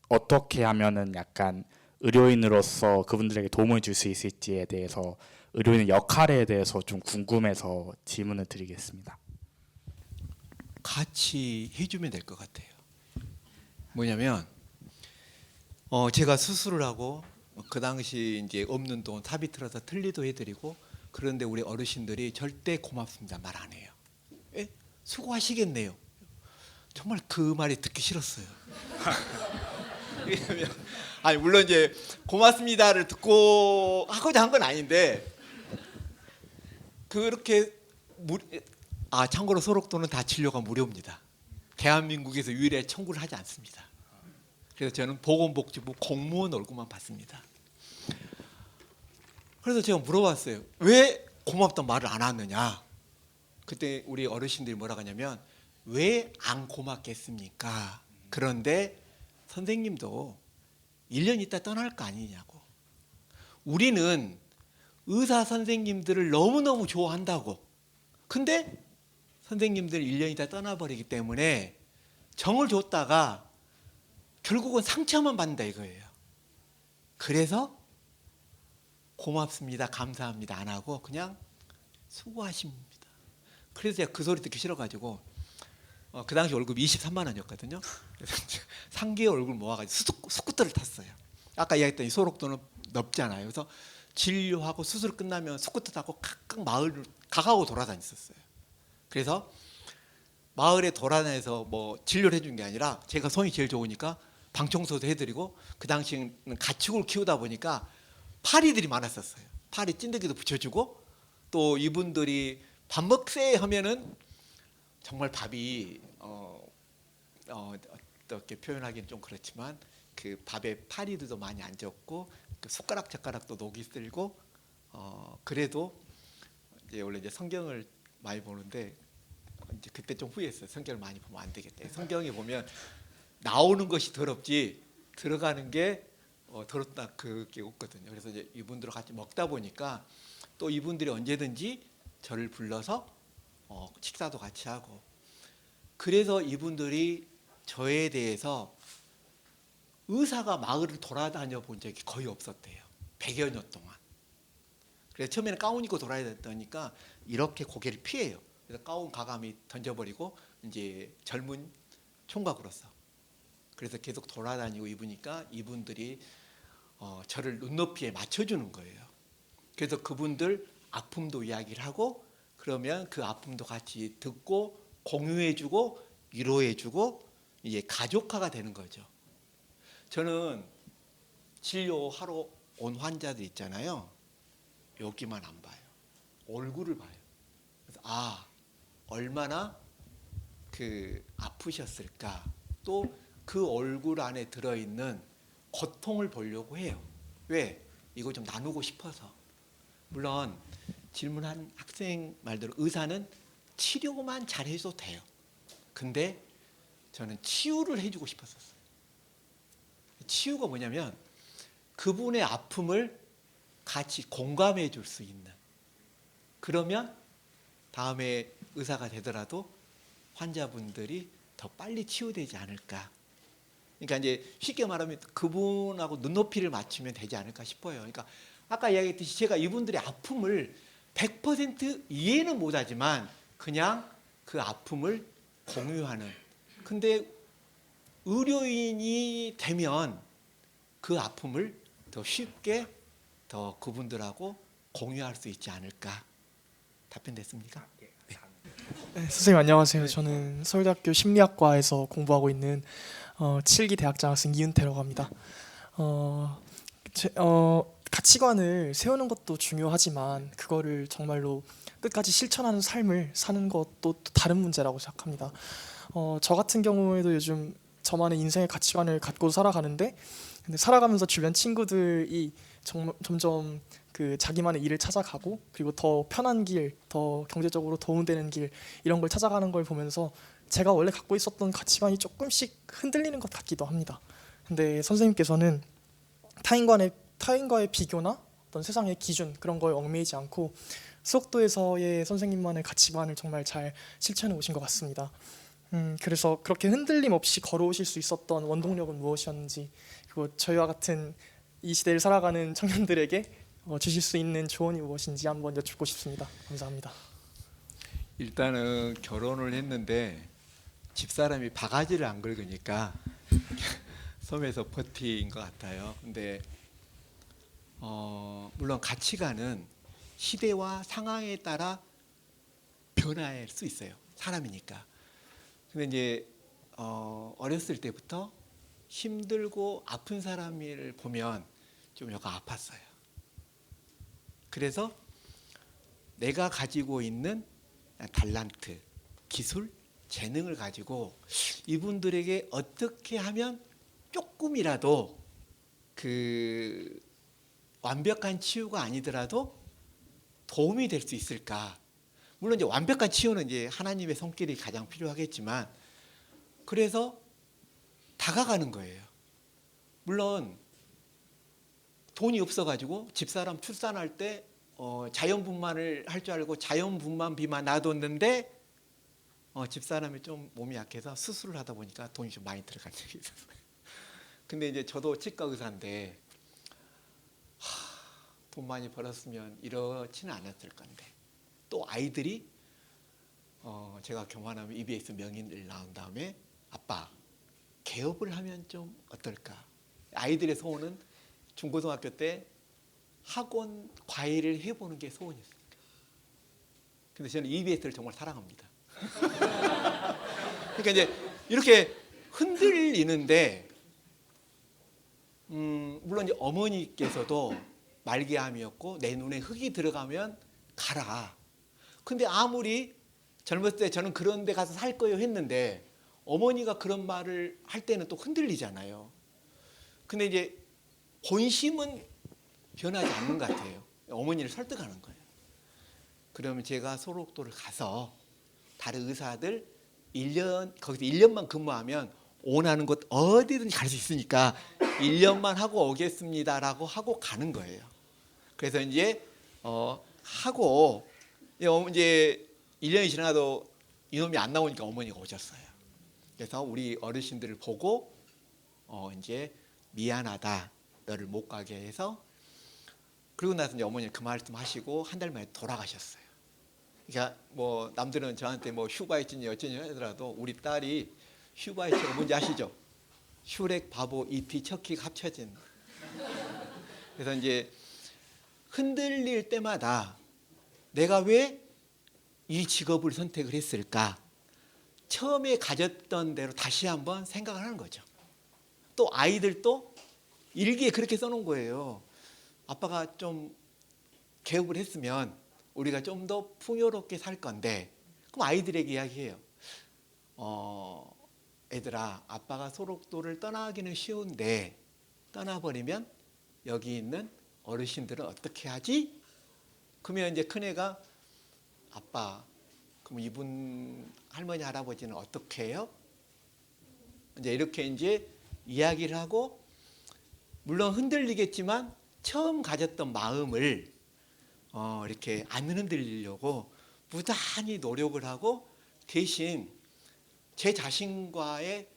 Speaker 2: 어떻게 하면은 약간 의료인으로서 그분들에게 도움을 줄 수 있을지에 대해서 의료인의 역할에 대해서 좀 궁금해서 질문을 드리겠습니다.
Speaker 1: 같이 해주면 될 것 같아요. 뭐냐면 제가 수술을 하고 그 당시 이제 없는 돈 사비 틀어서 틀리도 해드리고 그런데 우리 어르신들이 절대 고맙습니다 말 안 해요. 에? 수고하시겠네요. 정말 그 말이 듣기 싫었어요. 왜냐면 아니 물론 이제 고맙습니다를 듣고 하고자 한 건 아닌데 그렇게 참고로 소록도는 다 진료가 무료입니다. 대한민국에서 유일하게 청구를 하지 않습니다. 그래서 저는 보건복지부 공무원 얼굴만 받습니다. 그래서 제가 물어봤어요. 왜 고맙단 말을 안 하느냐. 그때 우리 어르신들이 뭐라고 하냐면 왜 안 고맙겠습니까? 그런데 선생님도 1년 있다 떠날 거 아니냐고. 우리는 의사 선생님들을 너무너무 좋아한다고. 근데 선생님들 1년 있다 떠나버리기 때문에 정을 줬다가 결국은 상처만 받는다 이거예요. 그래서 고맙습니다, 감사합니다 안 하고 그냥 수고하십니다. 그래서 제가 그 소리 듣기 싫어가지고 그 당시 월급이 23만 원이었거든요. 그래서 3개월 얼굴 모아가지고 스쿠터를 탔어요. 아까 이야기했던 이 소록도는 넓잖아요. 그래서 진료하고 수술 끝나면 스쿠터 타고 각각 마을을 가가고 돌아다녔었어요. 그래서 마을에 돌아다녀서 뭐 진료를 해준 게 아니라 제가 손이 제일 좋으니까 방 청소도 해드리고 그 당시에는 가축을 키우다 보니까 파리들이 많았었어요. 파리 찐득이도 붙여주고 또 이분들이 밥 먹세 하면은 정말 밥이 어떻게 표현하기는 좀 그렇지만 그 밥에 파리들도 많이 앉았고 그 숟가락도 녹이 쓸고 그래도 이제 원래 이제 성경을 많이 보는데 이제 그때 좀 후회했어요. 성경을 많이 보면 안 되겠다. 성경에 보면 나오는 것이 더럽지 들어가는 게 더럽다 그게 없거든요. 그래서 이제 이분들과 같이 먹다 보니까 또 이분들이 언제든지 저를 불러서 식사도 같이 하고 그래서 이분들이 저에 대해서 의사가 마을을 돌아다녀 본 적이 거의 없었대요. 100여 년 동안. 그래서 처음에는 가운 입고 돌아다니니까 이렇게 고개를 피해요. 그래서 가운 가감히 던져버리고 이제 젊은 총각으로서 그래서 계속 돌아다니고 입으니까 이분들이 저를 눈높이에 맞춰주는 거예요. 그래서 그분들 아픔도 이야기를 하고 그러면 그 아픔도 같이 듣고 공유해주고 위로해주고 이제 가족화가 되는 거죠. 저는 진료하러 온 환자들 있잖아요. 여기만 안 봐요. 얼굴을 봐요. 그래서 얼마나 아프셨을까. 또 그 얼굴 안에 들어있는 고통을 보려고 해요. 왜? 이거 좀 나누고 싶어서. 물론 질문한 학생 말대로 의사는 치료만 잘해도 돼요. 근데 저는 치유를 해주고 싶었었어요. 치유가 뭐냐면 그분의 아픔을 같이 공감해 줄 수 있는 그러면 다음에 의사가 되더라도 환자분들이 더 빨리 치유되지 않을까. 그러니까 이제 쉽게 말하면 그분하고 눈높이를 맞추면 되지 않을까 싶어요. 그러니까 아까 이야기했듯이 제가 이분들의 아픔을 100% 이해는 못하지만 그냥 그 아픔을 공유하는. 근데 의료인이 되면 그 아픔을 더 쉽게 더 그분들하고 공유할 수 있지 않을까. 답변됐습니까?
Speaker 3: 네, 선생님 안녕하세요. 저는 서울대학교 심리학과에서 공부하고 있는 7기 대학장학생 이윤태라고 합니다. 가치관을 세우는 것도 중요하지만 그거를 정말로 끝까지 실천하는 삶을 사는 것도 또 다른 문제라고 생각합니다. 저 같은 경우에도 요즘 저만의 인생의 가치관을 갖고 살아가는데, 근데 살아가면서 주변 친구들이 점점 그 자기만의 일을 찾아가고, 그리고 더 편한 길, 더 경제적으로 도움되는 길, 이런 걸 찾아가는 걸 보면서 제가 원래 갖고 있었던 가치관이 조금씩 흔들리는 것 같기도 합니다. 근데 선생님께서는 타인과의 비교나 어떤 세상의 기준, 그런 거에 얽매이지 않고 수옥도에서의 선생님만의 가치관을 정말 잘 실천해 오신 것 같습니다. 그래서 그렇게 흔들림 없이 걸어오실 수 있었던 원동력은 무엇이었는지, 그리고 저희와 같은 이 시대를 살아가는 청년들에게 주실 수 있는 조언이 무엇인지 한번 여쭙고 싶습니다. 감사합니다.
Speaker 1: 일단은 결혼을 했는데 집사람이 바가지를 안 긁으니까 섬에서 버틴 것 같아요. 근데 물론 가치관은 시대와 상황에 따라 변할 수 있어요. 사람이니까. 근데 이제 어렸을 때부터 힘들고 아픈 사람을 보면 좀 약간 아팠어요. 그래서 내가 가지고 있는 달란트, 기술, 재능을 가지고 이분들에게 어떻게 하면 조금이라도 그 완벽한 치유가 아니더라도 도움이 될 수 있을까? 물론 이제 완벽한 치유는 이제 하나님의 손길이 가장 필요하겠지만, 그래서 다가가는 거예요. 물론 돈이 없어가지고 집사람 출산할 때 자연분만을 할 줄 알고 자연분만비만 놔뒀는데 집사람이 좀 몸이 약해서 수술을 하다 보니까 돈이 좀 많이 들어간 적이 있었어요. 근데 이제 저도 치과 의사인데 돈 많이 벌었으면 이렇지는 않았을 건데, 또 아이들이 제가 교만하면 EBS 명인을 나온 다음에 아빠 개업을 하면 좀 어떨까. 아이들의 소원은 중고등학교 때 학원 과외를 해보는 게 소원이었어요. 근데 저는 EBS를 정말 사랑합니다. 그러니까 이제 이렇게 흔들리는데, 물론 이제 어머니께서도 말기암이었고 내 눈에 흙이 들어가면 가라. 근데 아무리 젊었을 때 저는 그런 데 가서 살 거예요 했는데 어머니가 그런 말을 할 때는 또 흔들리잖아요. 근데 이제 본심은 변하지 않는 것 같아요. 어머니를 설득하는 거예요. 그러면 제가 소록도를 가서 다른 의사들 1년, 거기서 1년만 근무하면 원하는 곳 어디든지 갈 수 있으니까 1년만 하고 오겠습니다라고 하고 가는 거예요. 그래서 이제 하고 이제 1년이 지나도 이놈이 안 나오니까 어머니가 오셨어요. 그래서 우리 어르신들을 보고 이제 미안하다, 너를 못 가게 해서, 그리고 나서 이제 어머니는 그 말씀 하시고 한 달 만에 돌아가셨어요. 그러니까 뭐 남들은 저한테 뭐 휴바이츠니 어쩌니 하더라도 우리 딸이 휴바이츠가 뭔지 아시죠? 슈렉, 바보, 이티, 척키가 합쳐진. 그래서 이제 흔들릴 때마다 내가 왜 이 직업을 선택을 했을까? 처음에 가졌던 대로 다시 한번 생각을 하는 거죠. 또 아이들도 일기에 그렇게 써놓은 거예요. 아빠가 좀 개업을 했으면 우리가 좀 더 풍요롭게 살 건데, 그럼 아이들에게 이야기해요. 애들아, 아빠가 소록도를 떠나기는 쉬운데 떠나버리면 여기 있는 어르신들은 어떻게 하지? 그러면 이제 큰애가 아빠, 그럼 이분 할머니 할아버지는 어떻게 해요? 이제 이렇게 이제 이야기를 하고, 물론 흔들리겠지만 처음 가졌던 마음을 이렇게 안 흔들리려고 무단히 노력을 하고, 대신 제 자신과의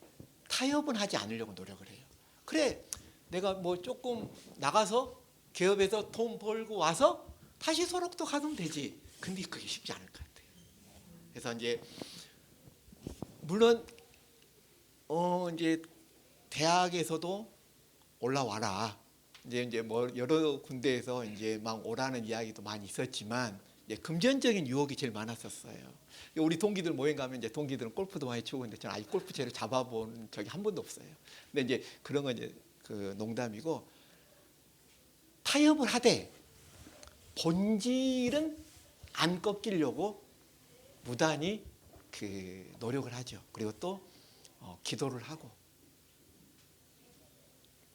Speaker 1: 타협은 하지 않으려고 노력을 해요. 그래, 내가 뭐 조금 나가서 개업해서 돈 벌고 와서 다시 소록도 가면 되지. 근데 그게 쉽지 않을 것 같아요. 그래서 이제 물론 이제 대학에서도 올라와라. 이제 뭐 여러 군데에서 이제 막 오라는 이야기도 많이 있었지만 이제 금전적인 유혹이 제일 많았었어요. 우리 동기들 모임 가면 이제 동기들은 골프도 많이 치고 있는데 저는 아직 골프채를 잡아본 적이 한 번도 없어요. 근데 이제 그런 건 이제 그 농담이고, 타협을 하되 본질은 안 꺾이려고 무단히 그 노력을 하죠. 그리고 또 기도를 하고.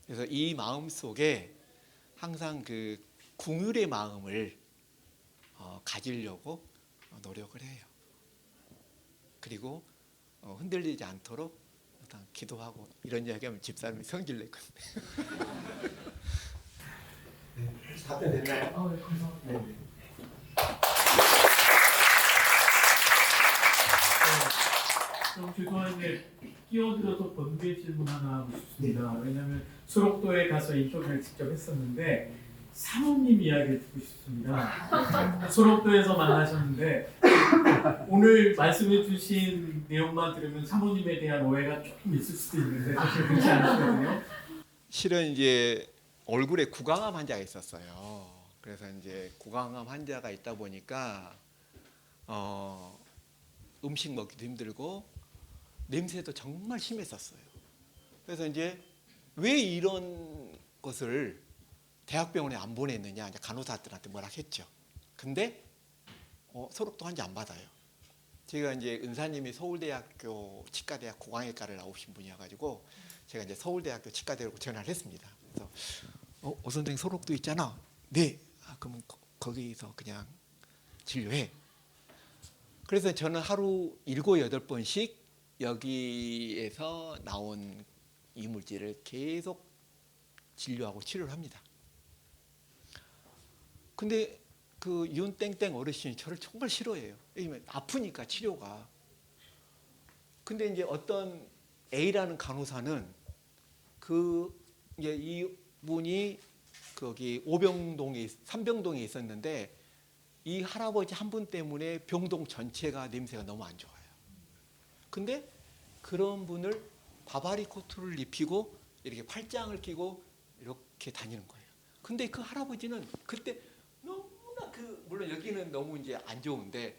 Speaker 1: 그래서 이 마음 속에 항상 그 긍휼의 마음을 가지려고 노력을 해요. 그리고 흔들리지 않도록 일단 기도하고, 이런 이야기하면 집사람이 성질 내거든요. 답변 됐나요?
Speaker 3: 네, 감사합니다.
Speaker 1: 네.
Speaker 4: 죄송한데 끼어들어서 번개 질문 하나 하고 싶습니다. 왜냐하면 소록도에 가서 인터뷰를 직접 했었는데 사모님 이야기를 듣고 싶습니다. 소록도에서 만나셨는데 오늘 말씀해주신 내용만 들으면 사모님에 대한 오해가 조금 있을 수도 있는데 사실 그렇지 않거든요.
Speaker 1: 실은 이제 얼굴에 구강암 환자가 있었어요. 그래서 이제 구강암 환자가 있다 보니까 음식 먹기도 힘들고 냄새도 정말 심했었어요. 그래서 이제 왜 이런 것을 대학병원에 안 보냈느냐, 이제 간호사들한테 뭐라 했죠. 근데 소록도 환자 안 받아요. 제가 이제 은사님이 서울대학교 치과대학 구강외과를 나오신 분이어가지고 제가 이제 서울대학교 치과대학으로 전화를 했습니다. 그래서 오 선생님 소록도 있잖아. 네. 그러면 거기서 그냥 진료해. 그래서 저는 하루 7, 8번씩 여기에서 나온 이물질을 계속 진료하고 치료를 합니다. 근데 그 윤땡땡 어르신이 저를 정말 싫어해요. 왜냐면 아프니까 치료가. 근데 이제 어떤 A라는 간호사는 이제 이분이 거기 삼병동에 있었는데 이 할아버지 한 분 때문에 병동 전체가 냄새가 너무 안 좋아요. 근데 그런 분을 바바리 코트를 입히고 이렇게 팔짱을 끼고 이렇게 다니는 거예요. 근데 그 할아버지는 그때 너무나 물론 여기는 너무 이제 안 좋은데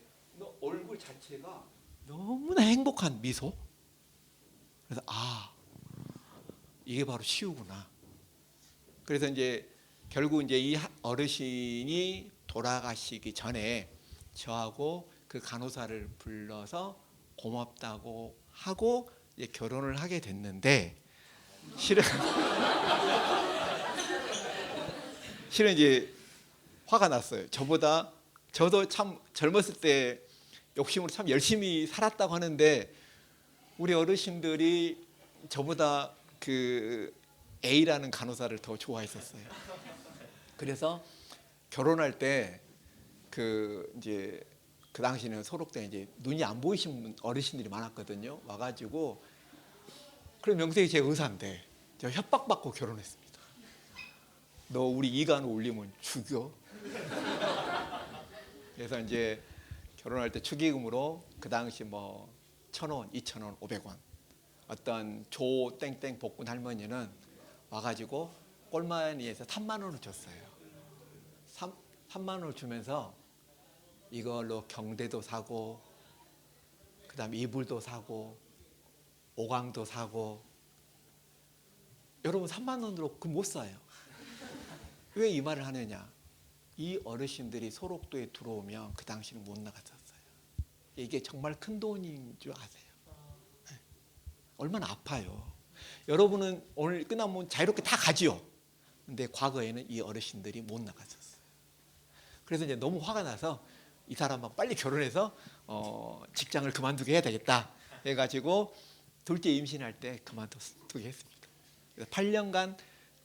Speaker 1: 얼굴 자체가 너무나 행복한 미소. 그래서 이게 바로 치유구나. 그래서 이제 결국 이제 이 어르신이 돌아가시기 전에 저하고 그 간호사를 불러서 고맙다고 하고 이제 결혼을 하게 됐는데, 실은 이제 화가 났어요. 저도 참 젊었을 때 욕심으로 참 열심히 살았다고 하는데 우리 어르신들이 저보다 그 A라는 간호사를 더 좋아했었어요. 그래서 결혼할 때 이제 그 당시는 소록도에 이제 눈이 안 보이신 어르신들이 많았거든요. 와가지고 그럼 명색이 제 의사인데 저 협박받고 결혼했습니다. 너 우리 이간 올리면 죽여. 그래서 이제 결혼할 때 축의금으로 그 당시 뭐 1,000원, 2,000원, 500원. 어떤 조 땡땡 복군 할머니는 와가지고 꼴마니에서 3만 원을 줬어요. 3만 원을 주면서 이걸로 경대도 사고, 그다음에 이불도 사고, 오강도 사고. 여러분 3만 원으로 그 못 사요. 왜 이 말을 하느냐? 이 어르신들이 소록도에 들어오면 그 당시는 못 나갔었어요. 이게 정말 큰 돈인 줄 아세요? 네. 얼마나 아파요. 여러분은 오늘 끝나면 자유롭게 다 가지요. 근데 과거에는 이 어르신들이 못 나갔었어요. 그래서 이제 너무 화가 나서 이 사람하고 빨리 결혼해서 직장을 그만두게 해야 되겠다 해가지고 둘째 임신할 때 그만두게 했습니다. 그래서 8년간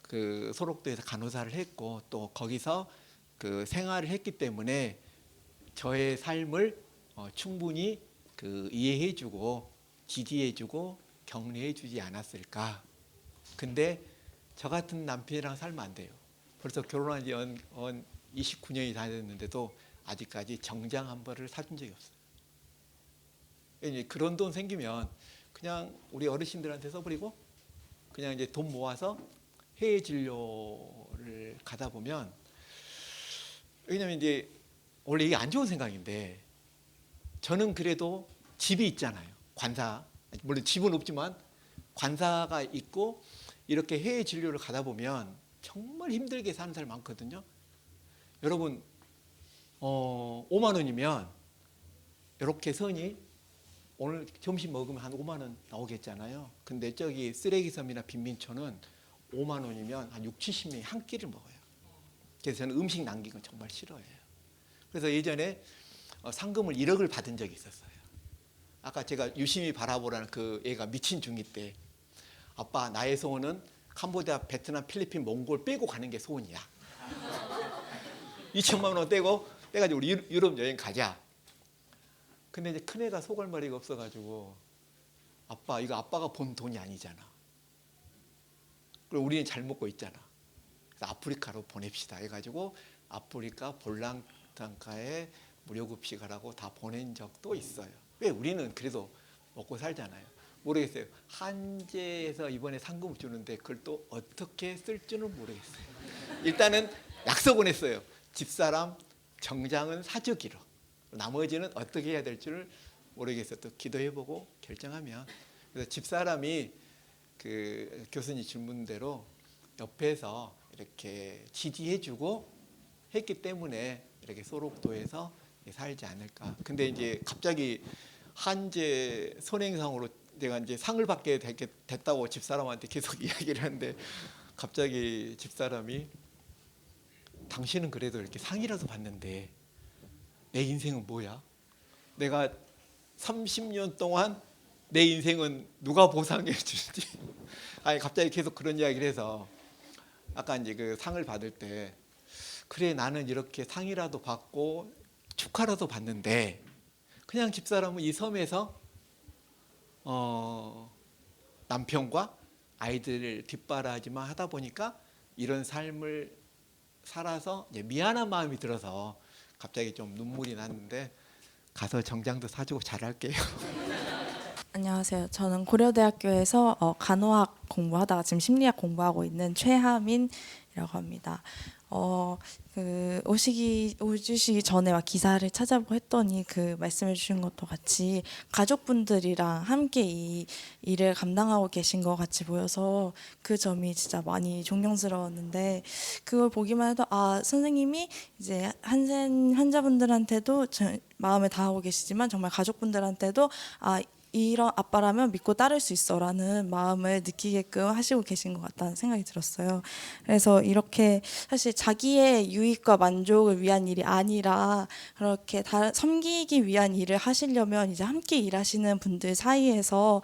Speaker 1: 그 소록도에서 간호사를 했고 또 거기서 그 생활을 했기 때문에 저의 삶을 충분히 이해해주고 지지해주고 격려해주지 않았을까. 근데 저 같은 남편이랑 살면 안 돼요. 벌써 결혼한 지 29년이 다 됐는데도 아직까지 정장 한 벌을 사준 적이 없어요. 그런 돈 생기면 그냥 우리 어르신들한테 써버리고 그냥 이제 돈 모아서 해외 진료를 진료를 가다 보면, 왜냐면 이제 원래 이게 안 좋은 생각인데, 저는 그래도 집이 있잖아요. 관사, 물론 집은 없지만 관사가 있고 이렇게 해외 진료를 가다 보면 정말 힘들게 사는 사람이 많거든요. 여러분 5만 원이면 이렇게 선이 오늘 점심 먹으면 한 5만 원 나오겠잖아요. 근데 저기 쓰레기섬이나 빈민촌은 5만 원이면 한 6, 70명이 한 끼를 먹어요. 그래서 저는 음식 남긴 건 정말 싫어해요. 그래서 예전에 상금을 1억을 받은 적이 있었어요. 아까 제가 유심히 바라보라는 그 애가 미친 중2 때, 아빠 나의 소원은 캄보디아, 베트남, 필리핀, 몽골 빼고 가는 게 소원이야. 2천만 원 떼가지고 우리 유럽 여행 가자. 근데 이제 큰애가 속을머리가 없어가지고, 아빠 이거 아빠가 본 돈이 아니잖아. 그리고 우리는 잘 먹고 있잖아. 그래서 아프리카로 보냅시다 해가지고 아프리카 볼랑탕카에 무료급식 하라고 다 보낸 적도 있어요. 왜? 우리는 그래도 먹고 살잖아요. 모르겠어요. 한제에서 이번에 상금 주는데 그걸 또 어떻게 쓸지는 모르겠어요. 일단은 약속은 했어요. 집사람 정장은 사주기로. 나머지는 어떻게 해야 될지를 모르겠어요. 또 기도해보고 결정하면. 그래서 집사람이 그 교수님 질문대로 옆에서 이렇게 지지해주고 했기 때문에 이렇게 소록도에서 살지 않을까. 근데 이제 갑자기 한제 선행상으로 내가 이제 상을 받게 됐다고 집사람한테 계속 이야기를 하는데, 갑자기 집사람이 당신은 그래도 이렇게 상이라도 받는데 내 인생은 뭐야? 내가 30년 동안 내 인생은 누가 보상해 주는지. 아니 갑자기 계속 그런 이야기를 해서, 아까 이제 그 상을 받을 때, 그래 나는 이렇게 상이라도 받고 축하라도 받는데, 그냥 집사람은 이 섬에서 남편과 아이들을 뒷바라지만 하다 보니까 이런 삶을 살아서 이제 미안한 마음이 들어서 갑자기 좀 눈물이 났는데, 가서 정장도 사주고 잘할게요.
Speaker 5: 안녕하세요. 저는 고려대학교에서 간호학 공부하다가 지금 심리학 공부하고 있는 최하민이라고 합니다. 오주시기 전에 막 기사를 찾아보고 했더니 그 말씀해 주신 것도 같이 가족분들이랑 함께 이 일을 감당하고 계신 것 같이 보여서 그 점이 진짜 많이 존경스러웠는데, 그걸 보기만 해도 선생님이 이제 한센 환자분들한테도 마음을 다하고 계시지만 정말 가족분들한테도 이런 아빠라면 믿고 따를 수 있어라는 마음을 느끼게끔 하시고 계신 것 같다는 생각이 들었어요. 그래서 이렇게 사실 자기의 유익과 만족을 위한 일이 아니라 그렇게 섬기기 위한 일을 하시려면 이제 함께 일하시는 분들 사이에서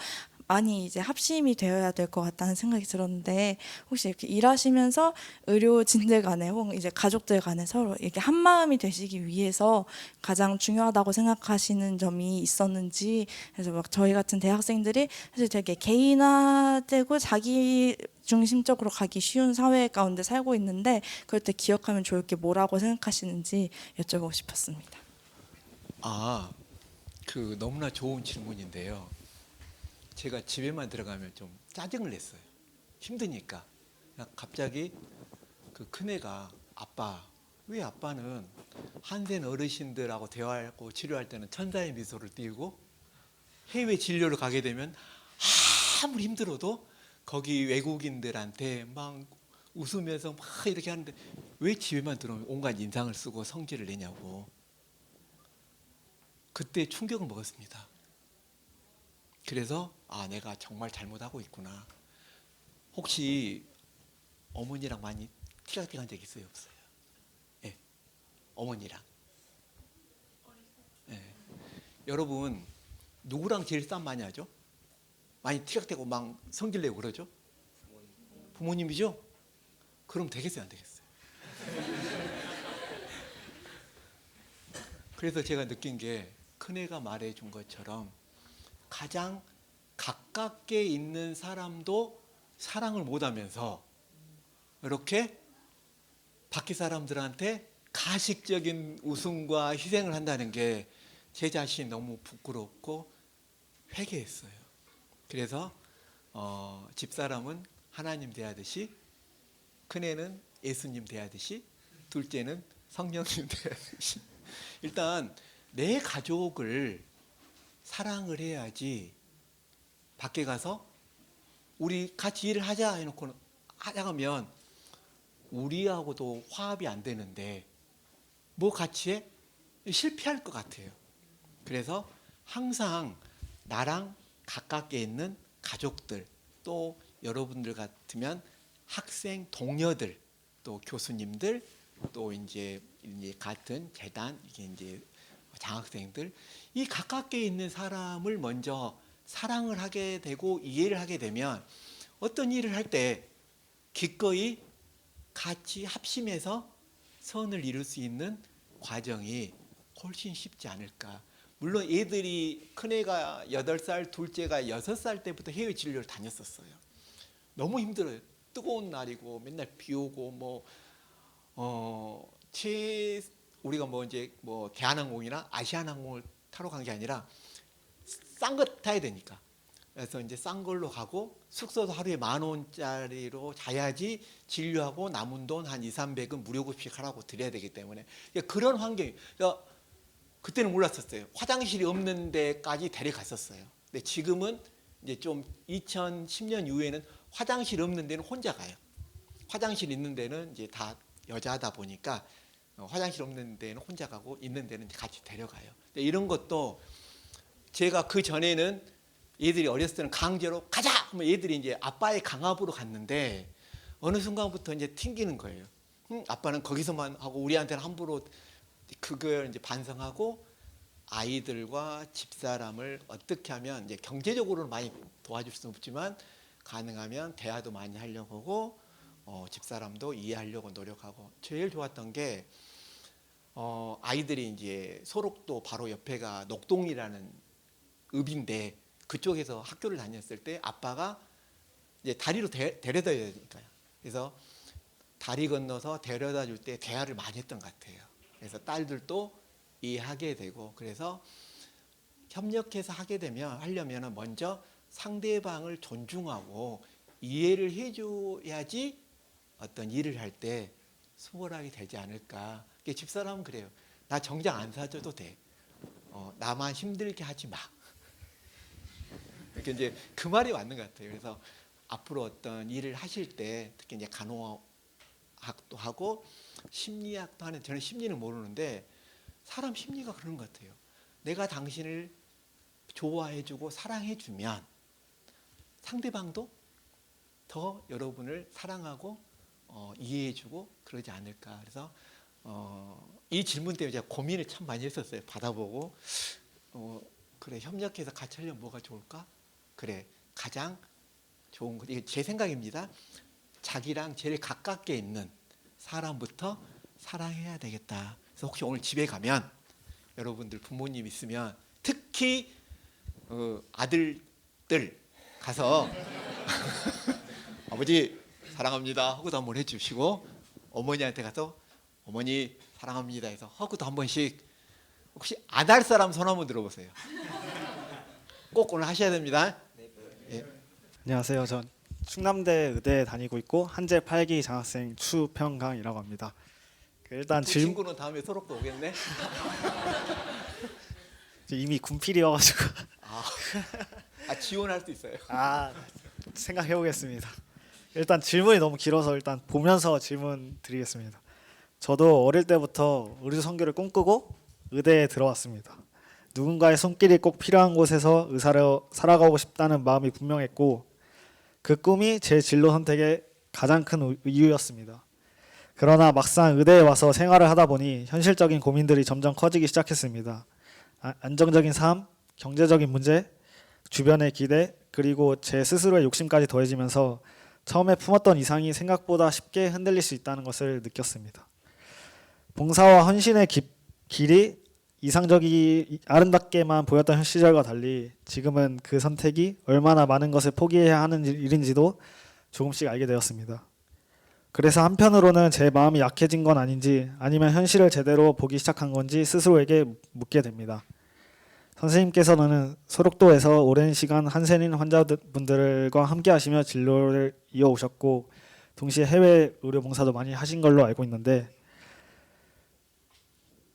Speaker 5: 많이 이제 합심이 되어야 될 것 같다는 생각이 들었는데, 혹시 이렇게 일하시면서 의료진들 간에 혹은 이제 가족들 간에 서로 이렇게 한 마음이 되시기 위해서 가장 중요하다고 생각하시는 점이 있었는지. 그래서 막 저희 같은 대학생들이 사실 되게 개인화되고 자기 중심적으로 가기 쉬운 사회 가운데 살고 있는데, 그럴 때 기억하면 좋을 게 뭐라고 생각하시는지 여쭤보고 싶었습니다.
Speaker 1: 그 너무나 좋은 질문인데요. 제가 집에만 들어가면 좀 짜증을 냈어요. 힘드니까. 갑자기 그 큰애가, 아빠, 왜 아빠는 한센 어르신들하고 대화하고 치료할 때는 천사의 미소를 띄우고, 해외 진료를 가게 되면 아무리 힘들어도 거기 외국인들한테 막 웃으면서 막 이렇게 하는데 왜 집에만 들어오면 온갖 인상을 쓰고 성질을 내냐고. 그때 충격을 먹었습니다. 그래서 내가 정말 잘못하고 있구나. 혹시 어머니랑 많이 티격태격한 적 있어요, 없어요? 예, 어머니랑. 예. 여러분 누구랑 제일 싸움 많이 하죠? 많이 티격태고 막 성질내고 그러죠? 부모님이죠? 그럼 되겠어요, 안 되겠어요? 그래서 제가 느낀 게, 큰애가 말해준 것처럼 가장 가깝게 있는 사람도 사랑을 못하면서 이렇게 밖에 사람들한테 가식적인 웃음과 희생을 한다는 게 제 자신이 너무 부끄럽고 회개했어요. 그래서 집사람은 하나님 대하듯이, 큰애는 예수님 대하듯이, 둘째는 성령님 대하듯이. 일단 내 가족을 사랑을 해야지 밖에 가서 우리 같이 일을 하자 해놓고 하자면 우리하고도 화합이 안 되는데 뭐 같이 해? 실패할 것 같아요. 그래서 항상 나랑 가깝게 있는 가족들, 또 여러분들 같으면 학생 동료들, 또 교수님들, 또 이제 같은 재단, 이게 이제 장학생들, 이 가깝게 있는 사람을 먼저 사랑을 하게 되고 이해를 하게 되면 어떤 일을 할 때 기꺼이 같이 합심해서 선을 이룰 수 있는 과정이 훨씬 쉽지 않을까. 물론 애들이, 큰애가 8살, 둘째가 6살 때부터 해외 진료를 다녔었어요. 너무 힘들어요. 뜨거운 날이고 맨날 비 오고 우리가 뭐 이제 뭐 대한항공이나 아시아나항공을 타러 간 게 아니라 싼 거 타야 되니까. 그래서 이제 싼 걸로 가고 숙소도 하루에 10,000원짜리로 자야지 진료하고 남은 돈 한 200~300은 무료급식 하라고 드려야 되기 때문에 그런 환경이. 그러니까 그때는 몰랐었어요. 화장실이 없는 데까지 데려갔었어요. 근데 지금은 이제 좀 2010년 이후에는 화장실 없는 데는 혼자 가요. 화장실 있는 데는 이제 다 여자다 보니까 화장실 없는 데는 혼자 가고 있는 데는 같이 데려가요. 근데 이런 것도 제가 그 전에는 얘들이 어렸을 때는 강제로 가자 하면 얘들이 이제 아빠의 강압으로 갔는데 어느 순간부터 이제 튕기는 거예요. 아빠는 거기서만 하고 우리한테는 함부로. 그걸 이제 반성하고 아이들과 집사람을 어떻게 하면 이제 경제적으로는 많이 도와줄 수는 없지만 가능하면 대화도 많이 하려고 하고 집사람도 이해하려고 노력하고. 제일 좋았던 게 아이들이 이제 소록도 바로 옆에가 녹동이라는 읍인데 그쪽에서 학교를 다녔을 때 아빠가 이제 다리로 데려다 줘야 되니까요. 그래서 다리 건너서 데려다 줄 때 대화를 많이 했던 것 같아요. 그래서 딸들도 이해하게 되고. 그래서 협력해서 하려면 먼저 상대방을 존중하고 이해를 해줘야지 어떤 일을 할 때 수월하게 되지 않을까. 집사람은 그래요. 나 정장 안 사줘도 돼. 나만 힘들게 하지 마. 이렇게 이제 그 말이 맞는 것 같아요. 그래서 앞으로 어떤 일을 하실 때 특히 이제 간호학도 하고 심리학도 하는, 저는 심리는 모르는데 사람 심리가 그런 것 같아요. 내가 당신을 좋아해주고 사랑해주면 상대방도 더 여러분을 사랑하고 이해해주고 그러지 않을까. 그래서 이 질문 때문에 제가 고민을 참 많이 했었어요. 받아보고 그래, 협력해서 같이 하려면 뭐가 좋을까? 그래, 가장 좋은 것, 이게 제 생각입니다. 자기랑 제일 가깝게 있는 사람부터 사랑해야 되겠다. 그래서 혹시 오늘 집에 가면 여러분들 부모님 있으면 특히 아들들 가서 아버지 사랑합니다 하고도 한번 해주시고, 어머니한테 가서 어머니 사랑합니다 해서 하고도 한 번씩. 혹시 안 할 사람 손 한번 들어보세요. 꼭 오늘 하셔야 됩니다. 예.
Speaker 6: 안녕하세요. 전 충남대 의대에 다니고 있고 한재 8기 장학생 추평강이라고 합니다. 일단
Speaker 1: 그 친구는 다음에 소록도 오겠네.
Speaker 6: 이미 군필이어가지고
Speaker 1: 지원할 수 있어요.
Speaker 6: 생각해 보겠습니다. 일단 질문이 너무 길어서 일단 보면서 질문 드리겠습니다. 저도 어릴 때부터 의료 선교를 꿈꾸고 의대에 들어왔습니다. 누군가의 손길이 꼭 필요한 곳에서 의사로 살아가고 싶다는 마음이 분명했고 그 꿈이 제 진로 선택의 가장 큰 이유였습니다. 그러나 막상 의대에 와서 생활을 하다 보니 현실적인 고민들이 점점 커지기 시작했습니다. 안정적인 삶, 경제적인 문제, 주변의 기대, 그리고 제 스스로의 욕심까지 더해지면서 처음에 품었던 이상이 생각보다 쉽게 흔들릴 수 있다는 것을 느꼈습니다. 봉사와 헌신의 길이 이상적이 아름답게만 보였던 시절과 달리 지금은 그 선택이 얼마나 많은 것을 포기해야 하는 일인지도 조금씩 알게 되었습니다. 그래서 한편으로는 제 마음이 약해진 건 아닌지 아니면 현실을 제대로 보기 시작한 건지 스스로에게 묻게 됩니다. 선생님께서는 소록도에서 오랜 시간 한센인 환자분들과 함께 하시며 진료를 이어오셨고 동시에 해외 의료 봉사도 많이 하신 걸로 알고 있는데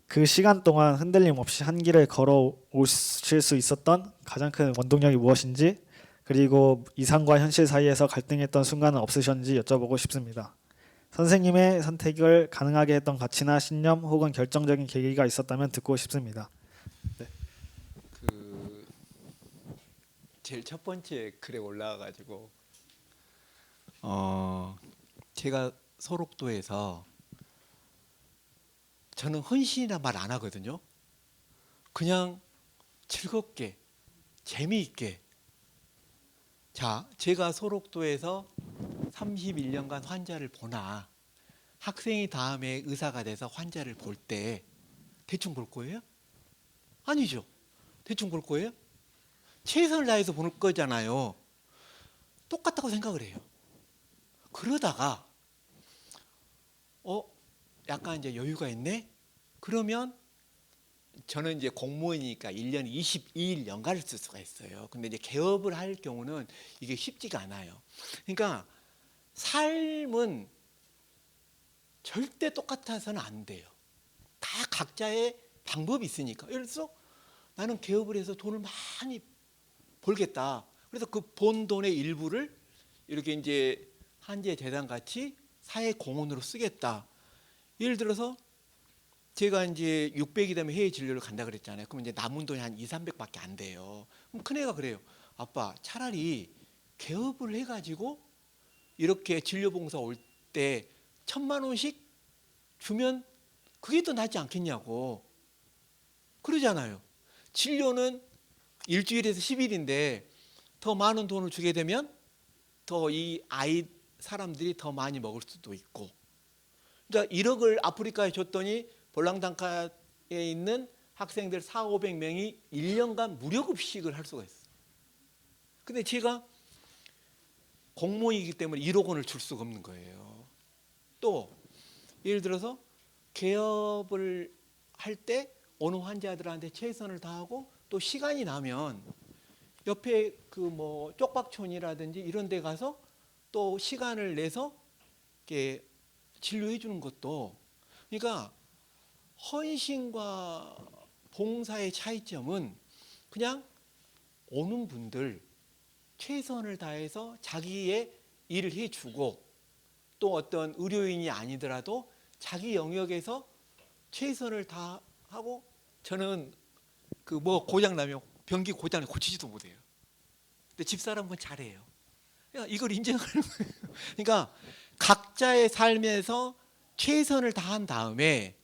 Speaker 6: 그 시간 동안 흔들림 없이 한 길을 걸어오실 수 있었던 가장 큰 원동력이 무엇인지, 그리고 이상과 현실 사이에서 갈등했던 순간은 없으셨는지 여쭤보고 싶습니다. 선생님의 선택을 가능하게 했던 가치나 신념 혹은 결정적인 계기가 있었다면 듣고 싶습니다.
Speaker 1: 그 제일 첫 번째 글에 올라와가지고 제가 소록도에서 저는 헌신이라 말 안 하거든요. 그냥 즐겁게 재미있게. 자, 제가 소록도에서 31년간 환자를 보나 학생이 다음에 의사가 돼서 환자를 볼 때 대충 볼 거예요? 아니죠. 대충 볼 거예요? 최선을 다해서 볼 거잖아요. 똑같다고 생각을 해요. 그러다가 약간 이제 여유가 있네? 그러면 저는 이제 공무원이니까 1년에 22일 연가를 쓸 수가 있어요. 근데 이제 개업을 할 경우는 이게 쉽지가 않아요. 그러니까 삶은 절대 똑같아서는 안 돼요. 다 각자의 방법이 있으니까. 예를 들어서 나는 개업을 해서 돈을 많이 벌겠다. 그래서 그 번 돈의 일부를 이렇게 이제 한재 재단 같이 사회 공헌으로 쓰겠다. 예를 들어서 제가 이제 600이 되면 해외 진료를 간다 그랬잖아요. 그럼 이제 남은 돈이 한 2, 300밖에 안 돼요. 그럼 큰애가 그래요. 아빠, 차라리 개업을 해가지고 이렇게 진료봉사 올 때 1,000만 원씩 주면 그게 더 낫지 않겠냐고. 그러잖아요. 진료는 일주일에서 10일인데 더 많은 돈을 주게 되면 더 이 아이 사람들이 더 많이 먹을 수도 있고. 그러니까 1억을 아프리카에 줬더니 볼랑당카에 있는 학생들 400~500명이 1년간 무료급식을 할 수가 있어요. 근데 제가 공무원이기 때문에 1억 원을 줄 수가 없는 거예요. 또 예를 들어서 개업을 할 때 어느 환자들한테 최선을 다하고 또 시간이 나면 옆에 그 뭐 쪽박촌이라든지 이런 데 가서 또 시간을 내서 이렇게 진료해 주는 것도, 그러니까 헌신과 봉사의 차이점은 그냥 오는 분들 최선을 다해서 자기의 일을 해주고, 또 어떤 의료인이 아니더라도 자기 영역에서 최선을 다하고, 저는 그 뭐 고장 나면 변기 고장을 고치지도 못해요. 근데 집사람은 그건 잘해요. 그러니까 이걸 인정하는 거예요. 그러니까 각자의 삶에서 최선을 다한 다음에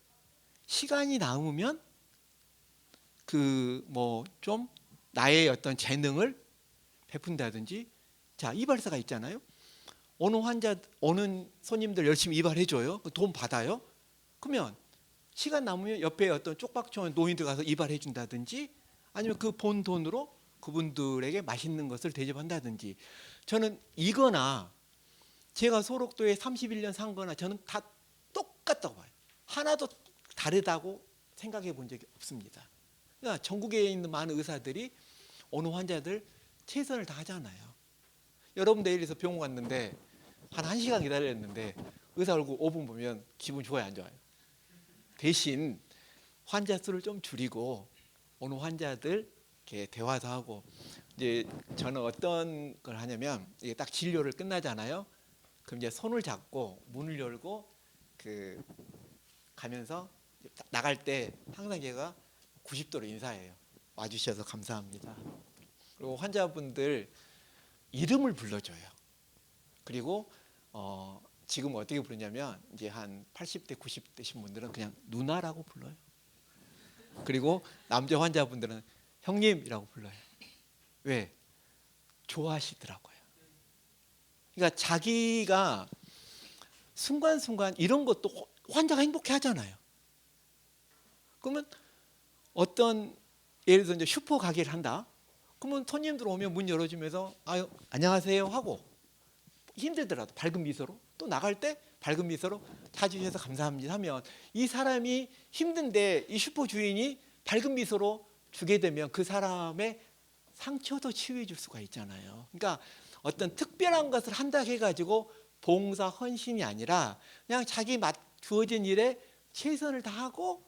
Speaker 1: 시간이 남으면 그 뭐 좀 나의 어떤 재능을 베푼다든지. 자, 이발사가 있잖아요. 어느 손님들 열심히 이발해 줘요. 돈 받아요. 그러면 시간 남으면 옆에 어떤 쪽박촌 노인들 가서 이발해 준다든지, 아니면 그 본 돈으로 그분들에게 맛있는 것을 대접한다든지. 저는 이거나 제가 소록도에 31년 산 거나 저는 다 똑같다고 봐요. 하나도 다르다고 생각해 본 적이 없습니다. 그러니까 전국에 있는 많은 의사들이 어느 환자들 최선을 다하잖아요. 여러분 내일에서 병원 갔는데 한 1시간 기다렸는데 의사 얼굴 5분 보면 기분 좋아요, 안 좋아요? 대신 환자 수를 좀 줄이고 어느 환자들 이렇게 대화도 하고. 이제 저는 어떤 걸 하냐면 이게 딱 진료를 끝나잖아요. 그럼 이제 손을 잡고 문을 열고 그 가면서 나갈 때 항상 제가 90도로 인사해요. 와주셔서 감사합니다. 그리고 환자분들 이름을 불러줘요. 그리고 지금 어떻게 부르냐면 이제 한 80대 90대신 분들은 그냥 누나라고 불러요. 그리고 남자 환자분들은 형님이라고 불러요. 왜? 좋아하시더라고요. 그러니까 자기가 순간순간 이런 것도 환자가 행복해 하잖아요. 그러면 어떤 예를 들어 이제 슈퍼 가게를 한다. 그러면 손님들 오면 문 열어주면서 아유 안녕하세요 하고, 힘들더라도 밝은 미소로, 또 나갈 때 밝은 미소로 찾아주셔서 감사합니다 하면 이 사람이 힘든데 이 슈퍼 주인이 밝은 미소로 주게 되면 그 사람의 상처도 치유해 줄 수가 있잖아요. 그러니까 어떤 특별한 것을 한다 해가지고 봉사 헌신이 아니라 그냥 자기 주어진 일에 최선을 다하고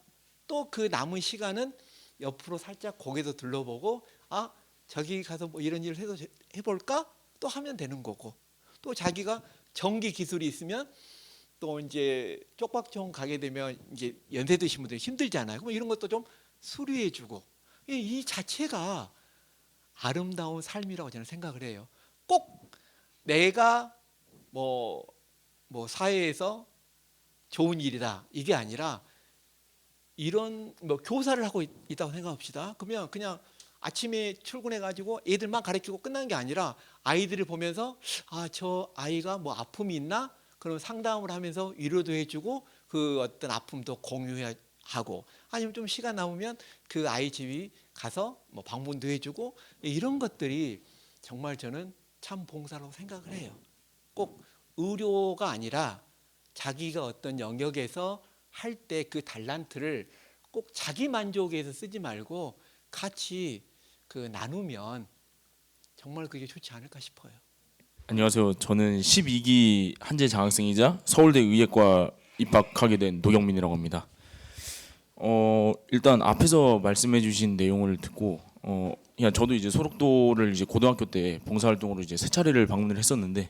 Speaker 1: 또 그 남은 시간은 옆으로 살짝 고개도 둘러보고 아 저기 가서 뭐 이런 일을 해볼까 또 하면 되는 거고 또 자기가 전기 기술이 있으면 또 이제 쪽박촌 가게 되면 이제 연세 드신 분들이 힘들잖아요. 그럼 이런 것도 좀 수리해주고 이 자체가 아름다운 삶이라고 저는 생각을 해요. 꼭 내가 뭐 사회에서 좋은 일이다 이게 아니라 이런 뭐 교사를 하고 있다고 생각합시다. 그러면 그냥 아침에 출근해 가지고 애들만 가르치고 끝난 게 아니라 아이들을 보면서 아 저 아이가 뭐 아픔이 있나? 그럼 상담을 하면서 위로도 해주고 그 어떤 아픔도 공유하고 아니면 좀 시간 남으면 그 아이 집이 가서 뭐 방문도 해주고 이런 것들이 정말 저는 참 봉사라고 생각을 해요. 꼭 의료가 아니라 자기가 어떤 영역에서 할 때 그 달란트를 꼭 자기 만족에 위해서 쓰지 말고 같이 그 나누면 정말 그게 좋지 않을까 싶어요.
Speaker 7: 안녕하세요. 저는 12기 한재 장학생이자 서울대 의예과 입학하게 된 노경민이라고 합니다. 일단 앞에서 말씀해주신 내용을 듣고 그냥 저도 이제 소록도를 이제 고등학교 때 봉사활동으로 이제 세 차례를 방문을 했었는데,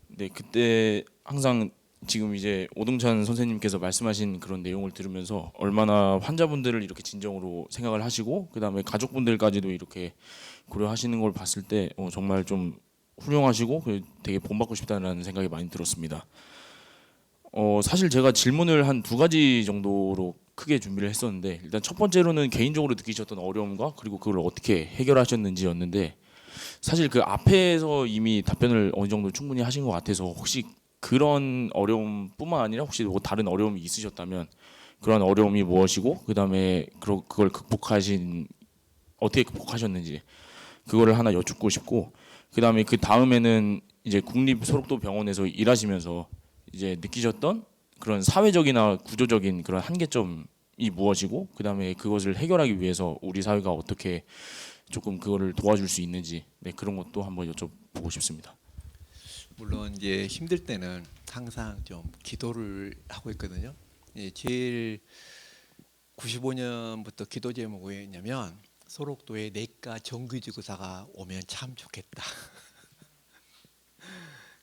Speaker 7: 네 그때 항상 지금 이제 오동찬 선생님께서 말씀하신 그런 내용을 들으면서 얼마나 환자분들을 이렇게 진정으로 생각을 하시고 그 다음에 가족분들까지도 이렇게 고려하시는 걸 봤을 때 정말 좀 훌륭하시고 되게 본받고 싶다는 생각이 많이 들었습니다. 사실 제가 질문을 한 두 가지 정도로 크게 준비를 했었는데, 일단 첫 번째로는 개인적으로 느끼셨던 어려움과 그리고 그걸 어떻게 해결하셨는지였는데, 사실 그 앞에서 이미 답변을 어느 정도 충분히 하신 것 같아서 혹시 그런 어려움뿐만 아니라 혹시 뭐 다른 어려움이 있으셨다면 그런 어려움이 무엇이고 그 다음에 그걸 어떻게 극복하셨는지 그거를 하나 여쭙고 싶고, 그 다음에 그 다음에는 이제 국립소록도 병원에서 일하시면서 이제 느끼셨던 그런 사회적이나 구조적인 그런 한계점이 무엇이고 그 다음에 그것을 해결하기 위해서 우리 사회가 어떻게 조금 그거를 도와줄 수 있는지, 네 그런 것도 한번 여쭤보고 싶습니다.
Speaker 1: 물론 이제 힘들 때는 항상 좀 기도를 하고 있거든요. 제일 95년부터 기도 제목이 뭐였냐면 소록도에 내과 정규직의사가 오면 참 좋겠다.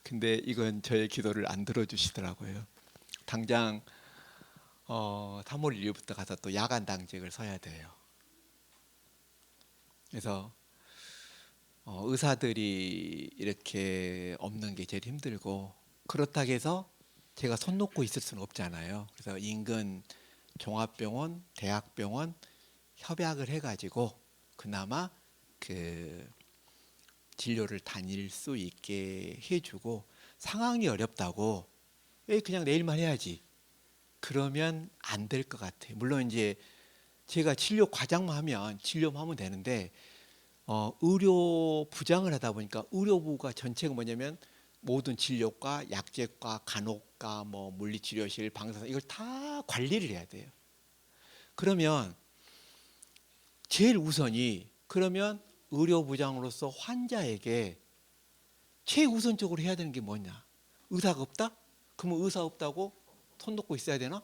Speaker 1: 근데 이건 저의 기도를 안 들어주시더라고요. 당장 3월 1일부터 가서 또 야간 당직을 서야 돼요. 그래서 의사들이 이렇게 없는 게 제일 힘들고, 그렇다고 해서 제가 손 놓고 있을 수는 없잖아요. 그래서 인근 종합병원, 대학병원 협약을 해가지고 그나마 그 진료를 다닐 수 있게 해주고, 상황이 어렵다고 그냥 내일만 해야지 그러면 안 될 것 같아요. 물론 이제 제가 진료 과장만 하면 진료만 하면 되는데 의료 부장을 하다 보니까 의료부가 전체가 뭐냐면 모든 진료과, 약제과, 간호과, 뭐 물리치료실, 방사선 이걸 다 관리를 해야 돼요. 그러면 제일 우선이 그러면 의료부장으로서 환자에게 최우선적으로 해야 되는 게 뭐냐? 의사가 없다? 그러면 의사 없다고 손 놓고 있어야 되나?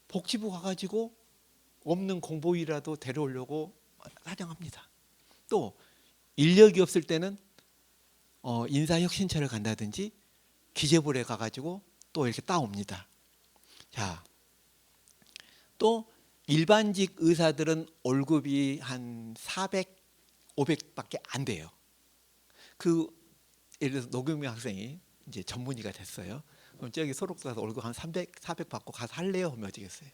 Speaker 1: 복지부 가가지고 없는 공보위라도 데려오려고 사정합니다. 또 인력이 없을 때는 인사혁신처를 간다든지 기재부에 가가지고 또 이렇게 따옵니다. 자, 또 일반직 의사들은 월급이 한 400, 500밖에 안 돼요. 예를 들어서 노경민 학생이 이제 전문의가 됐어요. 그럼 저기 소록도 가서 월급 한 300, 400 받고 가서 할래요? 하면 어떻겠어요?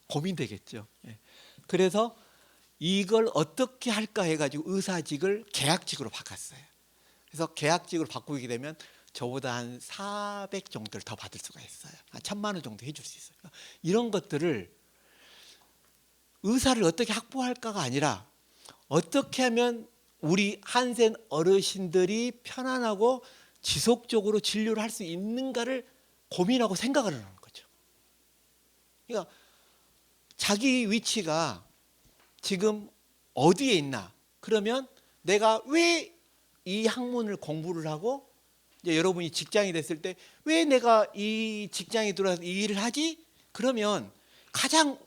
Speaker 1: 고민되겠죠. 예. 그래서 이걸 어떻게 할까 해가지고 의사직을 계약직으로 바꿨어요. 그래서 계약직으로 바꾸게 되면 저보다 한 400 정도를 더 받을 수가 있어요. 한 1,000만 원 정도 해줄 수 있어요. 이런 것들을 의사를 어떻게 확보할까가 아니라 어떻게 하면 우리 한센 어르신들이 편안하고 지속적으로 진료를 할 수 있는가를 고민하고 생각을 하는 거죠. 그러니까 자기 위치가 지금 어디에 있나? 그러면 내가 왜 이 학문을 공부를 하고 이제 여러분이 직장이 됐을 때 왜 내가 이 직장에 들어와서 이 일을 하지? 그러면 가장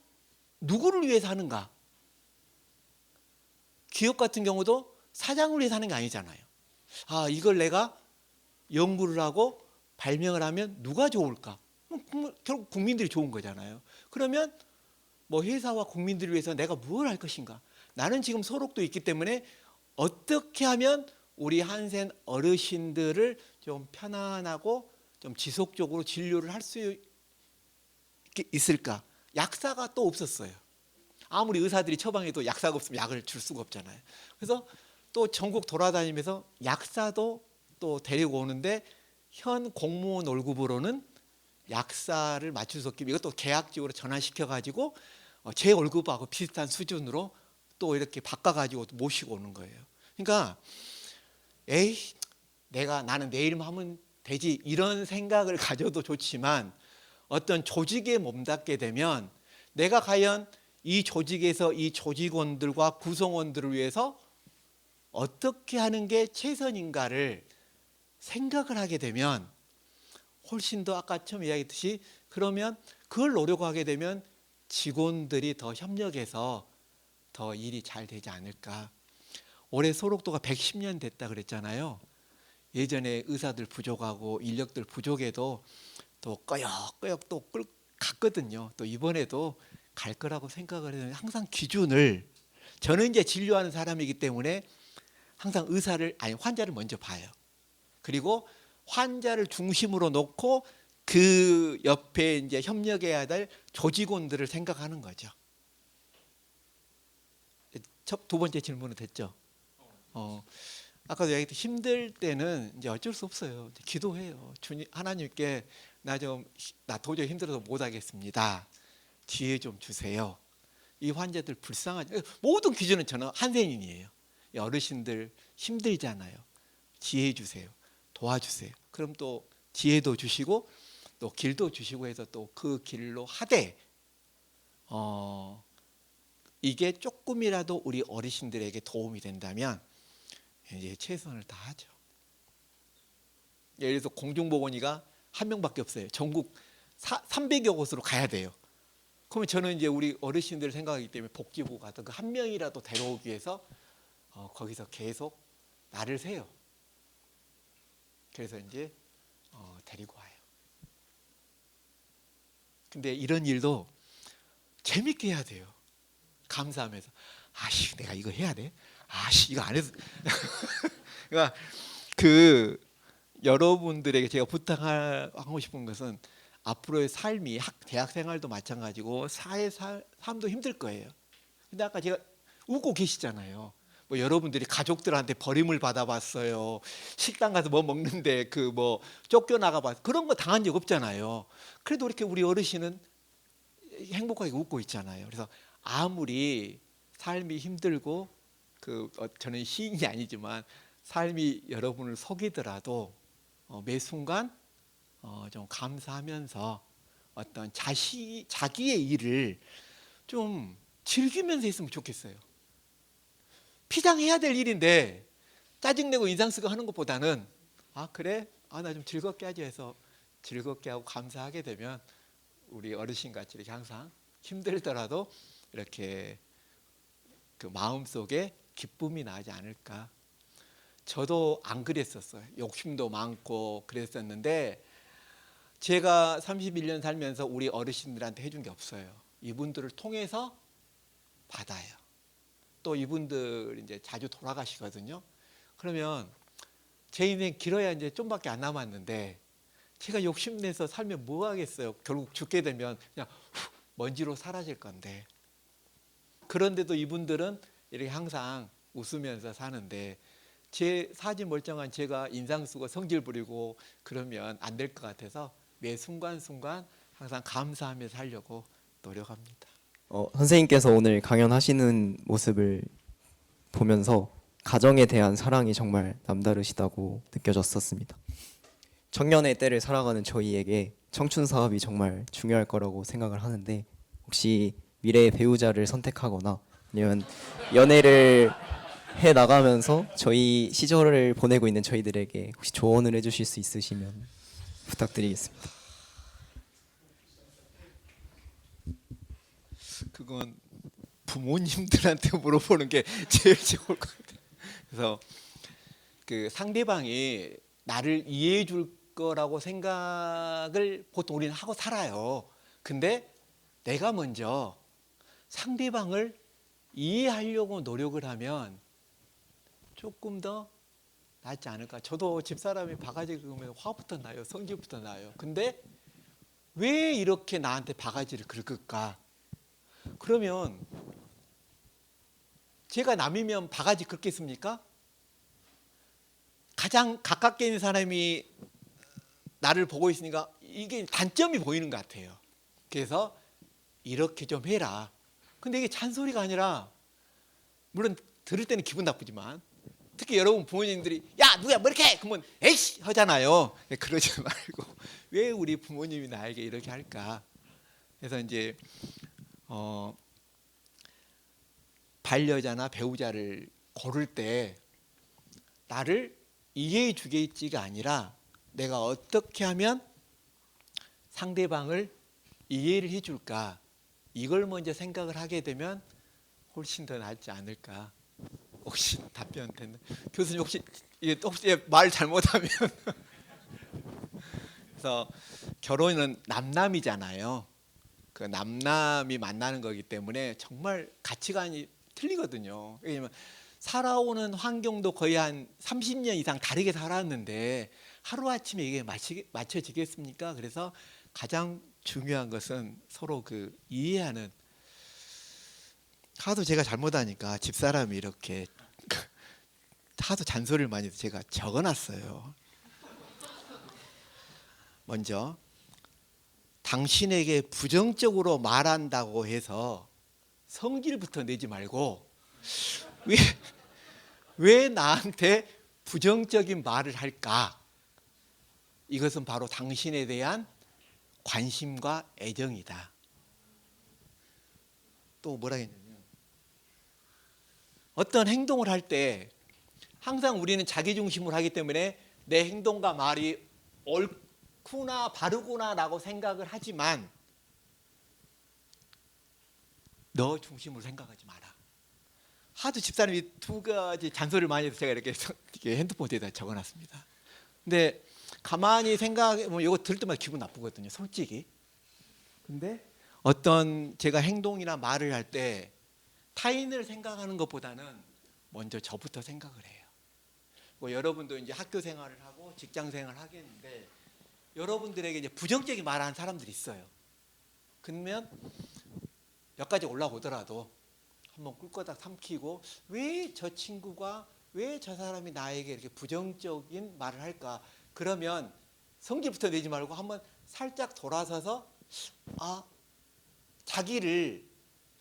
Speaker 1: 누구를 위해서 하는가? 기업 같은 경우도 사장을 위해서 하는 게 아니잖아요. 아, 이걸 내가 연구를 하고 발명을 하면 누가 좋을까? 결국 국민들이 좋은 거잖아요. 그러면 뭐 회사와 국민들을 위해서 내가 무엇을 할 것인가? 나는 지금 소록도 있기 때문에 어떻게 하면 우리 한센 어르신들을 좀 편안하고 좀 지속적으로 진료를 할 수 있을까? 약사가 또 없었어요. 아무리 의사들이 처방해도 약사가 없으면 약을 줄 수가 없잖아요. 그래서 또 전국 돌아다니면서 약사도 또 데리고 오는데 현 공무원 월급으로는 약사를 맞출 수 없기 위해 이것도 계약직으로 전환시켜 가지고 제 월급하고 비슷한 수준으로 또 이렇게 바꿔 가지고 모시고 오는 거예요. 그러니까 에이 나는 내 일만 하면 되지 이런 생각을 가져도 좋지만 어떤 조직에 몸담게 되면 내가 과연 이 조직에서 이 조직원들과 구성원들을 위해서 어떻게 하는 게 최선인가를 생각을 하게 되면 훨씬 더 아까 처음 이야기했듯이 그러면 그걸 노력하게 되면 직원들이 더 협력해서 더 일이 잘 되지 않을까. 올해 소록도가 110년 됐다 그랬잖아요. 예전에 의사들 부족하고 인력들 부족해도 또 꺼역꺼역 또 갔거든요. 또 이번에도 갈 거라고 생각을 해요. 항상 기준을 저는 이제 진료하는 사람이기 때문에 항상 환자를 먼저 봐요. 그리고 환자를 중심으로 놓고 그 옆에 이제 협력해야 될 조직원들을 생각하는 거죠. 두 번째 질문은 됐죠. 아까도 얘기했듯이 힘들 때는 이제 어쩔 수 없어요. 기도해요. 주님 하나님께 나 도저히 힘들어서 못 하겠습니다. 지혜 좀 주세요. 이 환자들 불쌍하죠. 모든 기준은 저는 한센인이에요. 어르신들 힘들잖아요. 지혜 주세요. 도와주세요. 그럼 또 지혜도 주시고 또 길도 주시고 해서 또 그 길로 하되 이게 조금이라도 우리 어르신들에게 도움이 된다면 이제 최선을 다하죠. 예를 들어서 공중보건의가 한 명밖에 없어요. 전국 300여 곳으로 가야 돼요. 그러면 저는 이제 우리 어르신들을 생각하기 때문에 복지부 가서 그 한 명이라도 데려오기 위해서 거기서 계속 날을 새요. 그래서 이제 데리고 와요. 근데 이런 일도 재밌게 해야 돼요. 감사하면서 아씨 내가 이거 해야 돼? 아씨 이거 안 해서 그러니까 여러분들에게 제가 부탁하고 싶은 것은 앞으로의 삶이 대학 생활도 마찬가지고 사회 삶도 힘들 거예요. 근데 아까 제가 웃고 계시잖아요. 뭐 여러분들이 가족들한테 버림을 받아봤어요. 식당 가서 뭐 먹는데 쫓겨나가봤 그런 거 당한 적 없잖아요. 그래도 이렇게 우리 어르신은 행복하게 웃고 있잖아요. 그래서 아무리 삶이 힘들고 저는 시인이 아니지만 삶이 여러분을 속이더라도 매 순간 좀 감사하면서 어떤 자기의 일을 좀 즐기면서 했으면 좋겠어요. 피장해야 될 일인데 짜증내고 인상 쓰고 하는 것보다는 그래? 나 좀 즐겁게 하지 해서 즐겁게 하고 감사하게 되면 우리 어르신같이 이렇게 항상 힘들더라도 이렇게 그 마음속에 기쁨이 나지 않을까. 저도 안 그랬었어요. 욕심도 많고 그랬었는데 제가 31년 살면서 우리 어르신들한테 해준 게 없어요. 이분들을 통해서 받아요. 또 이분들 이제 자주 돌아가시거든요. 그러면 제 인생 길어야 이제 좀밖에 안 남았는데 제가 욕심내서 살면 뭐 하겠어요. 결국 죽게 되면 그냥 먼지로 사라질 건데. 그런데도 이분들은 이렇게 항상 웃으면서 사는데 제 사지 멀쩡한 제가 인상 쓰고 성질 부리고 그러면 안 될 것 같아서 매 순간순간 항상 감사하면서 살려고 노력합니다.
Speaker 8: 선생님께서 오늘 강연하시는 모습을 보면서 가정에 대한 사랑이 정말 남다르시다고 느껴졌었습니다. 청년의 때를 살아가는 저희에게 청춘 사업이 정말 중요할 거라고 생각을 하는데 혹시 미래의 배우자를 선택하거나 아니면 연애를 해 나가면서 저희 시절을 보내고 있는 저희들에게 혹시 조언을 해주실 수 있으시면 부탁드리겠습니다.
Speaker 1: 그건 부모님들한테 물어보는 게 제일 좋을 것 같아요. 그래서 그 상대방이 나를 이해해 줄 거라고 생각을 보통 우리는 하고 살아요. 근데 내가 먼저 상대방을 이해하려고 노력을 하면 조금 더 낫지 않을까. 저도 집사람이 바가지 긁으면 화부터 나요. 성질부터 나요. 근데 왜 이렇게 나한테 바가지를 긁을까? 그러면 제가 남이면 바가지 긁겠습니까? 가장 가깝게 있는 사람이 나를 보고 있으니까 이게 단점이 보이는 것 같아요. 그래서 이렇게 좀 해라. 근데 이게 잔소리가 아니라, 물론 들을 때는 기분 나쁘지만, 특히 여러분 부모님들이 야 누가 뭐 이렇게 해! 그러면 에이씨 하잖아요. 그러지 말고 왜 우리 부모님이 나에게 이렇게 할까? 그래서 이제 반려자나 배우자를 고를 때 나를 이해해 주겠지가 아니라 내가 어떻게 하면 상대방을 이해를 해줄까, 이걸 먼저 생각을 하게 되면 훨씬 더 낫지 않을까. 혹시 답변 됐나? 교수님 혹시 말 잘못하면 그래서 결혼은 남남이잖아요. 그 남남이 만나는 거기 때문에 정말 가치관이 틀리거든요. 왜냐면 살아오는 환경도 거의 한 30년 이상 다르게 살았는데 하루아침에 이게 맞춰지겠습니까? 그래서 가장 중요한 것은 서로 그 이해하는. 하도 제가 잘못하니까 집사람이 이렇게 하도 잔소리를 많이 해서 제가 적어놨어요. 먼저 당신에게 부정적으로 말한다고 해서 성질부터 내지 말고 왜 나한테 부정적인 말을 할까? 이것은 바로 당신에 대한 관심과 애정이다. 또 뭐라 했냐면 어떤 행동을 할 때 항상 우리는 자기중심으로 하기 때문에 내 행동과 말이 옳구나 바르구나라고 생각을 하지만 너 중심으로 생각하지 마라. 하도 집사람이 두 가지 잔소리를 많이 해서 제가 이렇게 핸드폰에다 적어놨습니다. 근데 가만히 생각해보면 이거 들을 때마다 기분 나쁘거든요, 솔직히. 근데 어떤 제가 행동이나 말을 할 때 타인을 생각하는 것보다는 먼저 저부터 생각을 해요. 뭐 여러분도 이제 학교 생활을 하고 직장 생활을 하겠는데 여러분들에게 이제 부정적인 말하는 사람들이 있어요. 그러면 몇 가지 올라오더라도 한번 꿀거닥 삼키고 왜 저 친구가 왜 저 사람이 나에게 이렇게 부정적인 말을 할까? 그러면 성질부터 내지 말고 한번 살짝 돌아서서 자기를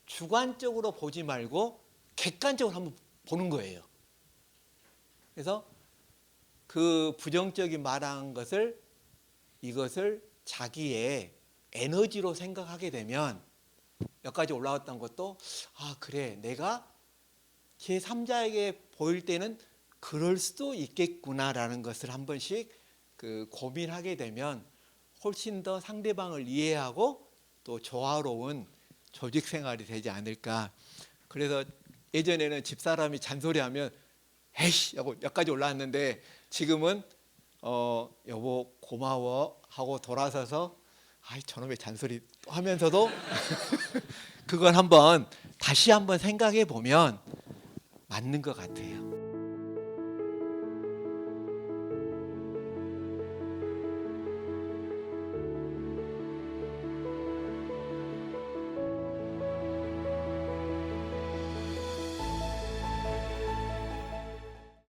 Speaker 1: 주관적으로 보지 말고 객관적으로 한번 보는 거예요. 그래서 그 부정적인 말한 것을 이것을 자기의 에너지로 생각하게 되면 몇 가지 올라왔던 것도 그래 내가 제3자에게 보일 때는 그럴 수도 있겠구나라는 것을 한 번씩 그 고민하게 되면 훨씬 더 상대방을 이해하고 또 조화로운 조직 생활이 되지 않을까. 그래서 예전에는 집사람이 잔소리하면 에이씨 하고 몇 가지 올라왔는데 지금은 여보 고마워 하고 돌아서서 저놈의 잔소리 하면서도 그걸 다시 한번 생각해 보면 맞는 것 같아요.